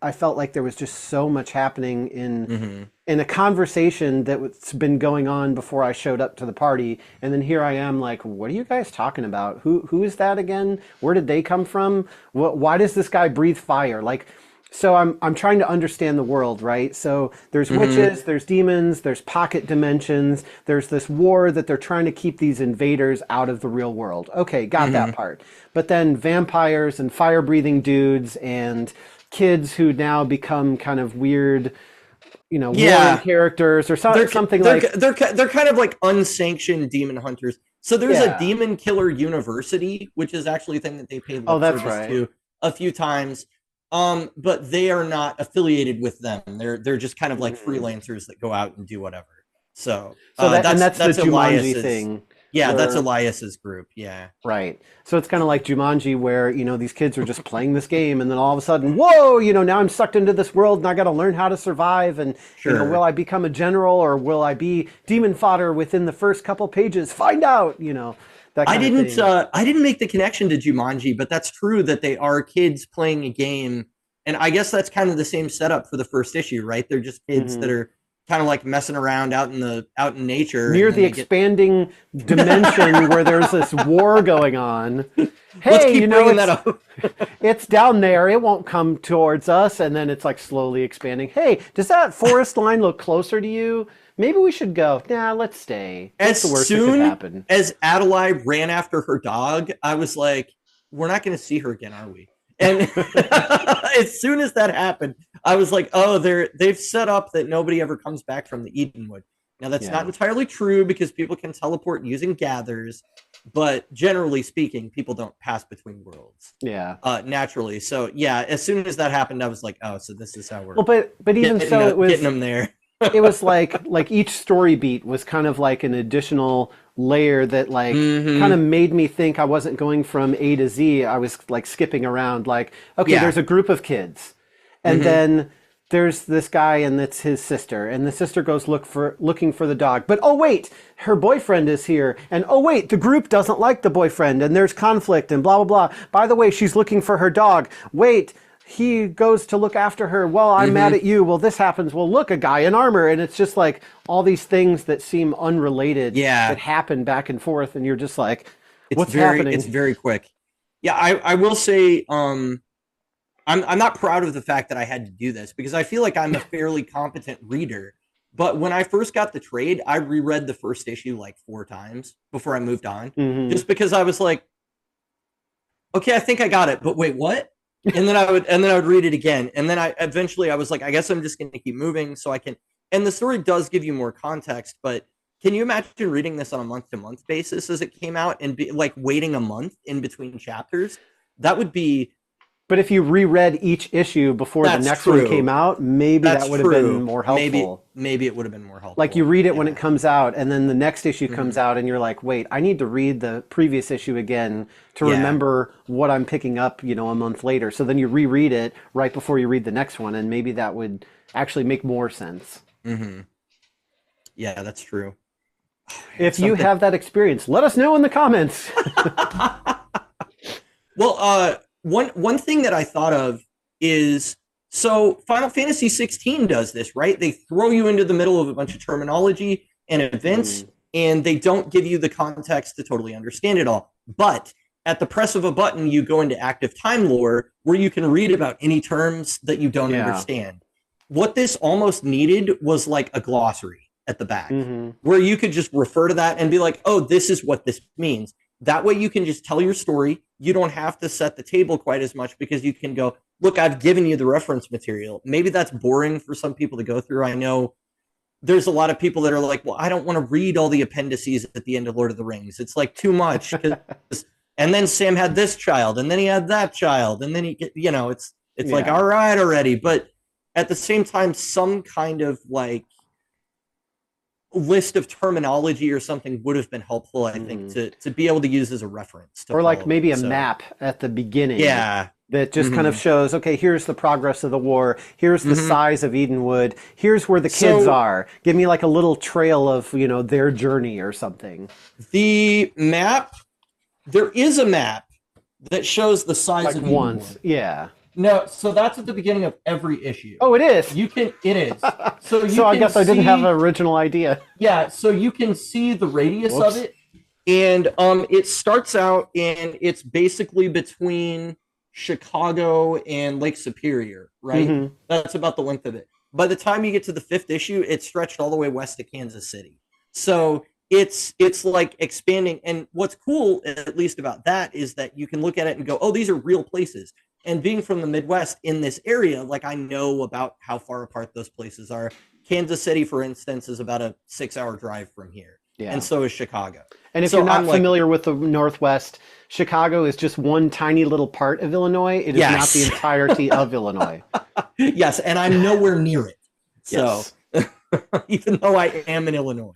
I felt like there was just so much happening in a conversation that's been going on before I showed up to the party, and then here I am like, what are you guys talking about? Who is that again? Where did they come from? Why does this guy breathe fire? Like, so I'm trying to understand the world, right? So there's witches, there's demons, there's pocket dimensions, there's this war that they're trying to keep these invaders out of the real world. Okay, got that part. But then vampires and fire-breathing dudes and kids who now become kind of weird, warring characters or something like... They're kind of like unsanctioned demon hunters. So there's a demon killer university, which is actually a thing that they paid lip service to a few times. But they are not affiliated with them. They're just kind of like freelancers that go out and do whatever. So that's the Jumanji thing. Yeah, that's Elias's group. Yeah. Right. So it's kind of like Jumanji where, these kids are just playing this game and then all of a sudden, whoa, now I'm sucked into this world and I got to learn how to survive. And, will I become a general or will I be demon fodder within the first couple pages? Find out, I didn't make the connection to Jumanji, but that's true that they are kids playing a game. And I guess that's kind of the same setup for the first issue, right? They're just kids that are kind of like messing around out in nature. Near the expanding dimension where there's this war going on. Hey, let's keep bringing that up. It's down there. It won't come towards us. And then it's like slowly expanding. Hey, does that forest line look closer to you? Maybe we should go. Nah, let's stay. That's the worst that could happen. As Adelai ran after her dog, I was like, we're not going to see her again, are we? And as soon as that happened, I was like, oh, they've set up that nobody ever comes back from the Edenwood. Now, that's not entirely true because people can teleport using gathers. But generally speaking, people don't pass between worlds. Yeah. Naturally. So, yeah, as soon as that happened, I was like, oh, so this is how we're but even so, it was getting them there. It was like each story beat was kind of like an additional layer that like kind of made me think I wasn't going from A to Z. I was like skipping around like, okay, there's a group of kids. And then there's this guy and it's his sister. And the sister goes looking for the dog. But oh wait, her boyfriend is here. And oh wait, the group doesn't like the boyfriend and there's conflict and blah, blah, blah. By the way, she's looking for her dog. Wait. He goes to look after her. Well, I'm mad at you. Well, this happens. Well, look, a guy in armor. And it's just like all these things that seem unrelated that happen back and forth. And you're just like, what's happening? It's very quick. Yeah, I will say I'm not proud of the fact that I had to do this because I feel like I'm a fairly competent reader. But when I first got the trade, I reread the first issue like 4 times before I moved on. Just because I was like, okay, I think I got it. But wait, what? and then I would read it again. And then I was like, I guess I'm just going to keep moving so I can. And the story does give you more context, but can you imagine reading this on a month-to-month basis as it came out and be like waiting a month in between chapters? That would be. But if you reread each issue before the next one came out, maybe that would have been more helpful. Maybe it would have been more helpful. Like you read it when it comes out, and then the next issue comes out, and you're like, wait, I need to read the previous issue again to remember what I'm picking up, a month later. So then you reread it right before you read the next one, and maybe that would actually make more sense. Yeah, that's true. If you have that experience, let us know in the comments. Well, one thing that I thought of is, so Final Fantasy 16 does this, right? They throw you into the middle of a bunch of terminology and events, and they don't give you the context to totally understand it all. But at the press of a button, you go into active time lore where you can read about any terms that you don't understand. What this almost needed was like a glossary. at the back, Mm-hmm. where you could just refer to that and be like, oh, this is what this means. That way you can just tell your story. You don't have to set the table quite as much because you can go, look, I've given you the reference material. Maybe that's boring for some people to go through. I know there's a lot of people that are like, well, I don't want to read all the appendices at the end of Lord of the Rings. It's like too much. And then Sam had this child, and then he had that child, and then it's like, all right already. But at the same time, some kind of like list of terminology or something would have been helpful, I think, to be able to use as a reference. Or like maybe a map at the beginning. Yeah. That just kind of shows, okay, here's the progress of the war. Here's the size of Edenwood. Here's where the kids are. Give me like a little trail of, their journey or something. The map, there is a map that shows the size of Edenwood. Once, yeah. No, so that's at the beginning of every issue. Oh, it is? It is. So I guess I didn't have an original idea. Yeah, so you can see the radius of it. And it starts out, and it's basically between Chicago and Lake Superior, right? That's about the length of it. By the time you get to the 5th issue, it's stretched all the way west to Kansas City. So it's like expanding. And what's cool, at least about that, is that you can look at it and go, oh, these are real places. And being from the Midwest in this area, like I know about how far apart those places are. Kansas City, for instance, is about a 6-hour drive from here. Yeah. And so is Chicago. And if you're not familiar with the Northwest, Chicago is just one tiny little part of Illinois. It is not the entirety of Illinois. Yes, and I'm nowhere near it. So even though I am in Illinois.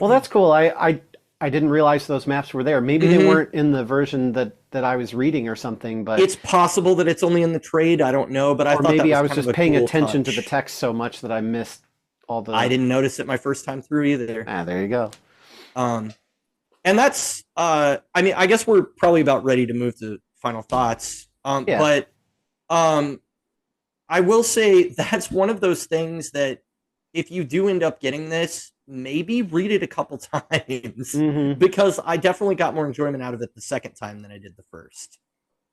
Well, that's cool. I didn't realize those maps were there. Maybe they weren't in the version that I was reading or something, but it's possible that it's only in the trade. I don't know, but I thought maybe that I was just paying attention touch. to the text so much that I missed all the. I didn't notice it my first time through either. There you go. And that's I mean, I guess we're probably about ready to move to final thoughts. But I will say that's one of those things that if you do end up getting this, maybe read it a couple times because I definitely got more enjoyment out of it the second time than I did the first.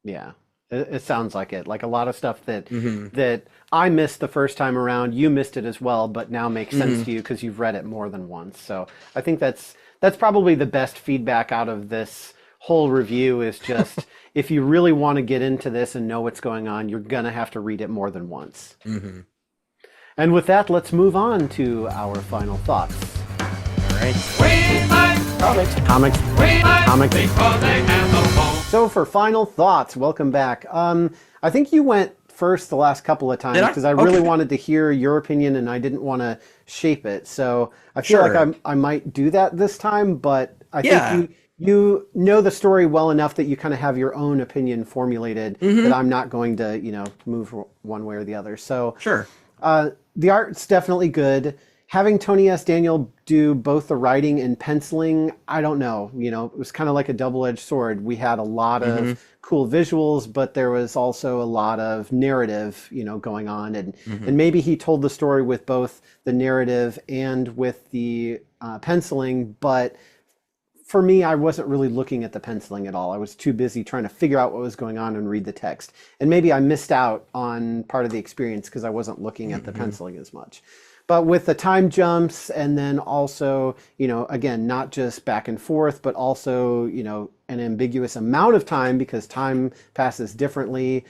Yeah, it sounds like it. Like a lot of stuff that that I missed the first time around, you missed it as well, but now makes sense to you because you've read it more than once. So I think that's probably the best feedback out of this whole review is just if you really want to get into this and know what's going on, you're going to have to read it more than once. And with that, let's move on to our final thoughts. All right. We like Comics. We like Comics. because they have a bone. So for final thoughts, welcome back. I think you went first the last couple of times because I really wanted to hear your opinion and I didn't want to shape it. So I feel like I might do that this time, but I think you know the story well enough that you kind of have your own opinion formulated that I'm not going to, move one way or the other. So the art's definitely good. Having Tony S. Daniel do both the writing and penciling, I don't know. It was kind of like a double-edged sword. We had a lot of cool visuals, but there was also a lot of narrative, going on. And maybe he told the story with both the narrative and with the penciling. But for me, I wasn't really looking at the penciling at all. I was too busy trying to figure out what was going on and read the text. And maybe I missed out on part of the experience because I wasn't looking at the penciling as much. But with the time jumps and then also, again, not just back and forth, but also, an ambiguous amount of time because time passes differently.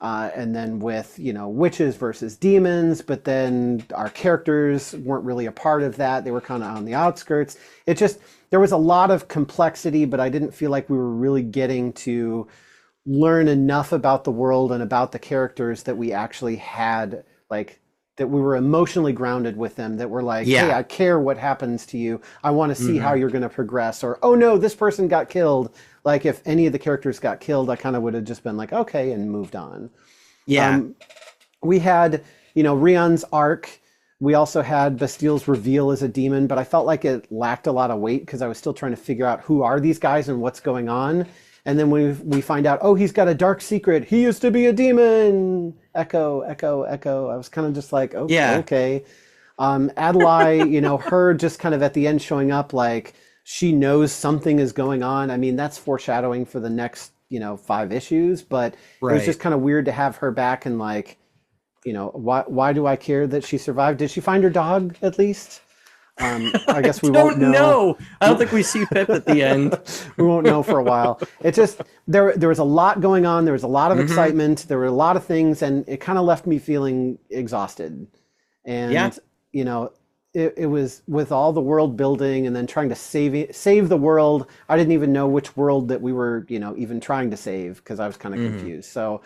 And then with, witches versus demons, but then our characters weren't really a part of that. They were kind of on the outskirts. There was a lot of complexity, but I didn't feel like we were really getting to learn enough about the world and about the characters that we actually had, that we were emotionally grounded with them, that were like, hey, I care what happens to you. I want to see how you're going to progress. Or, oh no, this person got killed. Like if any of the characters got killed, I kind of would have just been like, okay, and moved on. Yeah. We had, Rion's arc. We also had Bastile's reveal as a demon, but I felt like it lacked a lot of weight because I was still trying to figure out who are these guys and what's going on. And then we find out, oh, he's got a dark secret. He used to be a demon. Echo, echo, echo. I was kind of just like, okay. Adelai, her just kind of at the end showing up like she knows something is going on. I mean, that's foreshadowing for the next, 5 issues, but it was just kind of weird to have her back and like, why do I care that she survived? Did she find her dog at least? I guess we don't won't know. I don't think we see Pip at the end. We won't know for a while. It just there was a lot going on. There was a lot of excitement. There were a lot of things, and it kind of left me feeling exhausted. And Yeah. you know, it was with all the world building and then trying to save the world. I didn't even know which world that we were, even trying to save because I was kind of confused. So,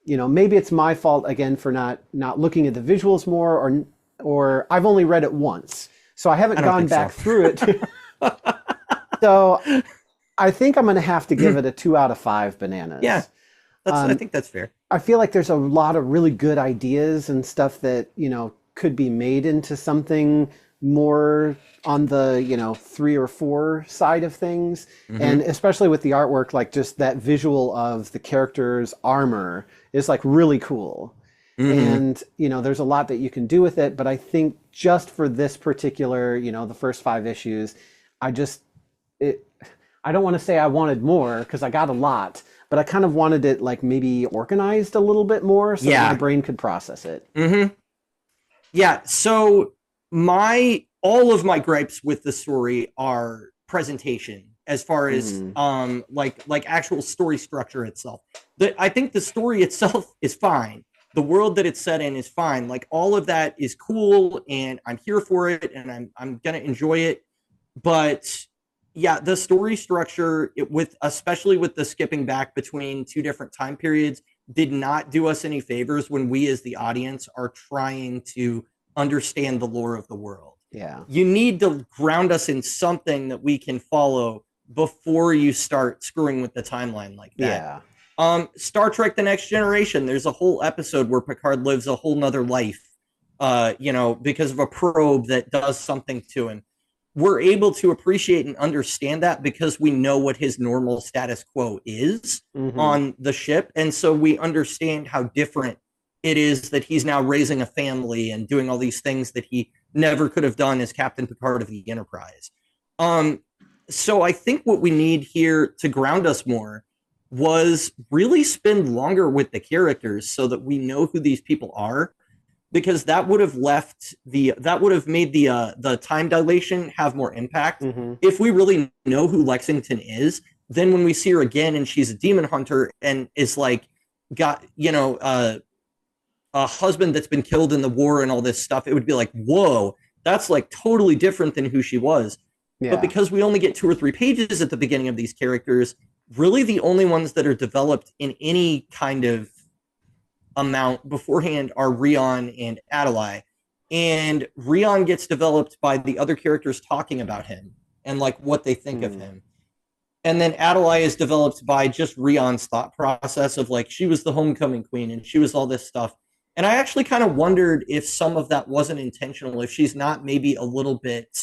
maybe it's my fault again for not looking at the visuals more, or I've only read it once, so I haven't gone back through it. So I think I'm going to have to give it a 2 out of 5 bananas. Yeah, I think that's fair. I feel like there's a lot of really good ideas and stuff that, could be made into something more on the, 3 or 4 side of things. And especially with the artwork, like just that visual of the character's armor is like really cool. And, there's a lot that you can do with it, but I think just for this particular, the first 5 issues, I don't want to say I wanted more because I got a lot, but I kind of wanted it like maybe organized a little bit more so that my brain could process it. Yeah, so all of my gripes with the story are presentation as far as like actual story structure itself. I think the story itself is fine. The world that it's set in is fine. Like all of that is cool and I'm here for it and I'm going to enjoy it. But yeah, the story structure especially with the skipping back between 2 different time periods did not do us any favors when we as the audience are trying to understand the lore of the world. Yeah. You need to ground us in something that we can follow before you start screwing with the timeline like that. Yeah. Star Trek The Next Generation, there's a whole episode where Picard lives a whole nother life, because of a probe that does something to him. We're able to appreciate and understand that because we know what his normal status quo is on the ship. And so we understand how different it is that he's now raising a family and doing all these things that he never could have done as Captain Picard of the Enterprise. So I think what we need here to ground us more was really spend longer with the characters so that we know who these people are, because that would have made the time dilation have more impact. If we really know who Lexington is, then when we see her again and she's a demon hunter and is like got a husband that's been killed in the war and all this stuff, it would be like, whoa, that's like totally different than who she was. Yeah. But because we only get 2 or 3 pages at the beginning of these characters, really the only ones that are developed in any kind of amount beforehand are Rion and Adelai. And Rion gets developed by the other characters talking about him and like what they think of him. And then Adelai is developed by just Rion's thought process of like, she was the homecoming queen and she was all this stuff. And I actually kind of wondered if some of that wasn't intentional, if she's not maybe a little bit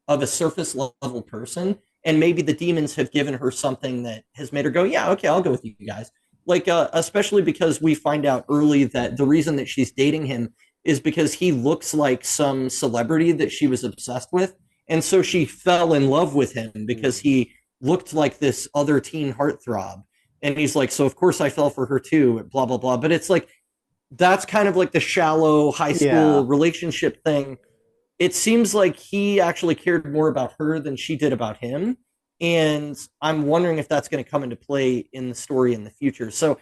of a surface level person, and maybe the demons have given her something that has made her go, yeah, okay, I'll go with you guys. Like, especially because we find out early that the reason that she's dating him is because he looks like some celebrity that she was obsessed with. And so she fell in love with him because he looked like this other teen heartthrob. And he's like, so of course I fell for her too, blah, blah, blah. But it's like, that's kind of like the shallow high school relationship thing. It seems like he actually cared more about her than she did about him. And I'm wondering if that's going to come into play in the story in the future. So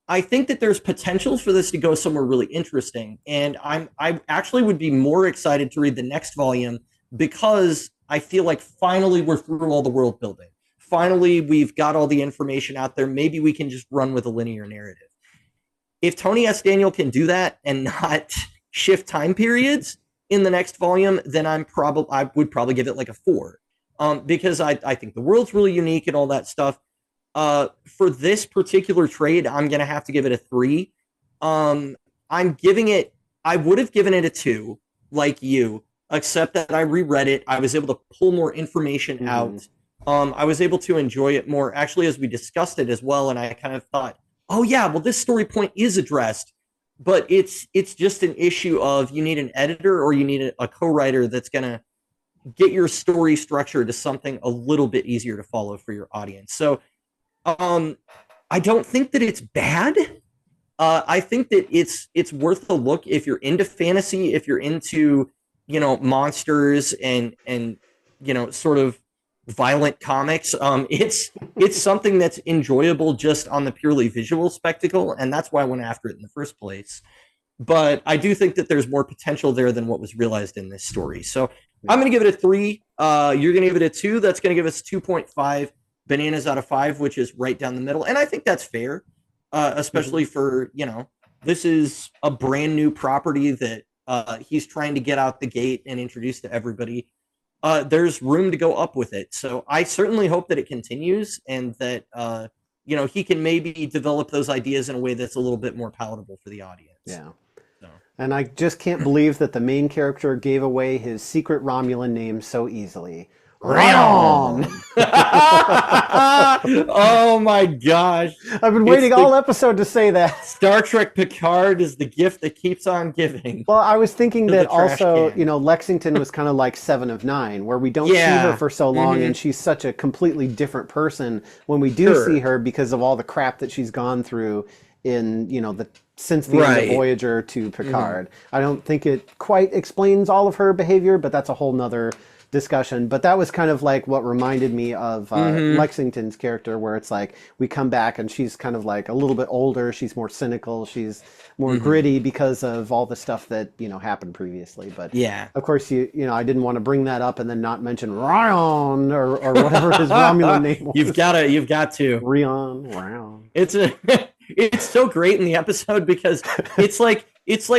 I think that there's potential for this to go somewhere really interesting. And I actually would be more excited to read the next volume because I feel like finally we're through all the world building. Finally, we've got all the information out there. Maybe we can just run with a linear narrative. If Tony S. Daniel can do that and not shift time periods in the next volume, then I would probably give it like a 4. Because I think the world's really unique and all that stuff. For this particular trade, I'm going to have to give it a 3. I would have given it a 2, like you, except that I reread it. I was able to pull more information out. I was able to enjoy it more, actually, as we discussed it as well. And I kind of thought, oh yeah, well, this story point is addressed, but it's just an issue of you need an editor or you need a co-writer that's going to get your story structure to something a little bit easier to follow for your audience. So I don't think that it's bad. I think that it's worth a look if you're into fantasy, if you're into monsters and sort of violent comics. It's something that's enjoyable just on the purely visual spectacle, and that's why I went after it in the first place. But I do think that there's more potential there than what was realized in this story. So I'm going to give it a 3. You're going to give it a 2. That's going to give us 2.5 bananas out of 5, which is right down the middle. And I think that's fair, especially for, this is a brand new property that he's trying to get out the gate and introduce to everybody. There's room to go up with it. So I certainly hope that it continues and that, he can maybe develop those ideas in a way that's a little bit more palatable for the audience. Yeah. And I just can't believe that the main character gave away his secret Romulan name so easily. Rion! Oh my gosh. I've been waiting all episode to say that. Star Trek Picard is the gift that keeps on giving. Well, I was thinking that also, Lexington was kind of like 7 of 9, where we don't see her for so long, and she's such a completely different person when we do see her because of all the crap that she's gone through in, since the end of Voyager to Picard. I don't think it quite explains all of her behavior, but that's a whole nother discussion. But that was kind of like what reminded me of Lexington's character, where it's like we come back and she's kind of like a little bit older, she's more cynical, she's more gritty because of all the stuff that happened previously. But of course I didn't want to bring that up and then not mention Rion or whatever his Romulan name was. You've got to Rion. It's so great in the episode because it's like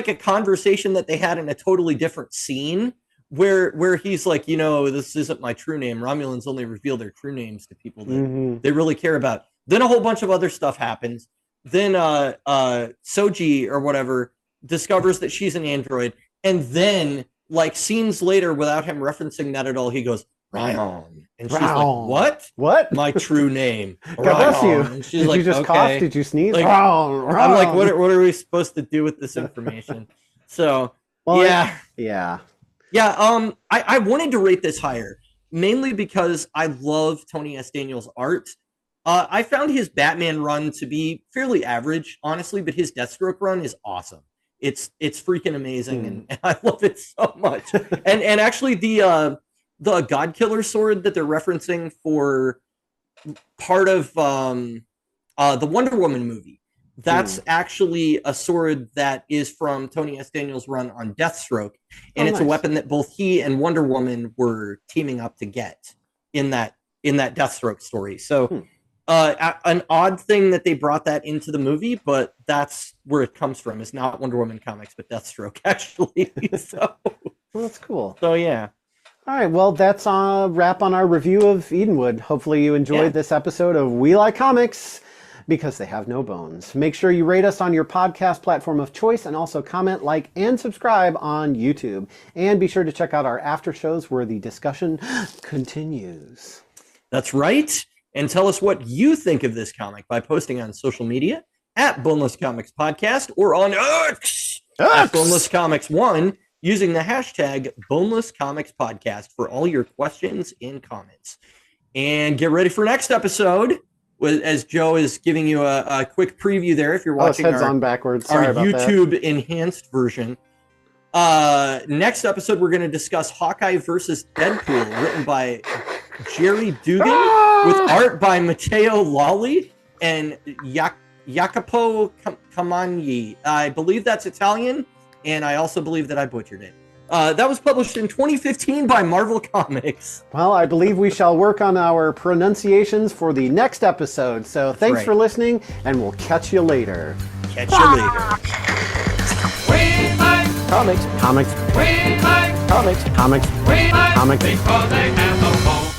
a conversation that they had in a totally different scene where he's like, this isn't my true name. Romulans only reveal their true names to people that they really care about. Then a whole bunch of other stuff happens. Then Soji or whatever discovers that she's an android. And then like scenes later, without him referencing that at all, he goes, Rion. And she's like, what? What? My true name. God bless you. And she's Did like, you just cough? Did you sneeze? Like, I'm like, what are we supposed to do with this information? So, Yeah. I wanted to rate this higher, mainly because I love Tony S. Daniels' art. I found his Batman run to be fairly average, honestly, but his Deathstroke run is awesome. It's freaking amazing, and I love it so much. and actually, the Godkiller sword that they're referencing for part of the Wonder Woman movie, that's actually a sword that is from Tony S. Daniels' run on Deathstroke, and it's a weapon that both he and Wonder Woman were teaming up to get in that Deathstroke story. So an odd thing that they brought that into the movie, but that's where it comes from. It's not Wonder Woman comics, but Deathstroke actually. So well, that's cool. So yeah. All right, well, that's a wrap on our review of Edenwood. Hopefully you enjoyed this episode of We Like Comics, because they have no bones. Make sure you rate us on your podcast platform of choice, and also comment, like, and subscribe on YouTube. And be sure to check out our after shows where the discussion continues. That's right. And tell us what you think of this comic by posting on social media at Boneless Comics Podcast or on X! At Boneless Comics 1 using the hashtag Boneless Comics Podcast for all your questions and comments. And get ready for next episode. As Joe is giving you a quick preview there, if you're watching heads on backwards. Sorry our YouTube enhanced version. Next episode, we're going to discuss Hawkeye versus Deadpool, written by Jerry Dugan, with art by Matteo Lolli and Jacopo Camagni. I believe that's Italian, and I also believe that I butchered it. That was published in 2015 by Marvel Comics. Well, I believe we shall work on our pronunciations for the next episode. So thanks for listening, and we'll catch you later. Catch you later. We like Comics. We like Comics. We like Comics. because they have a bone.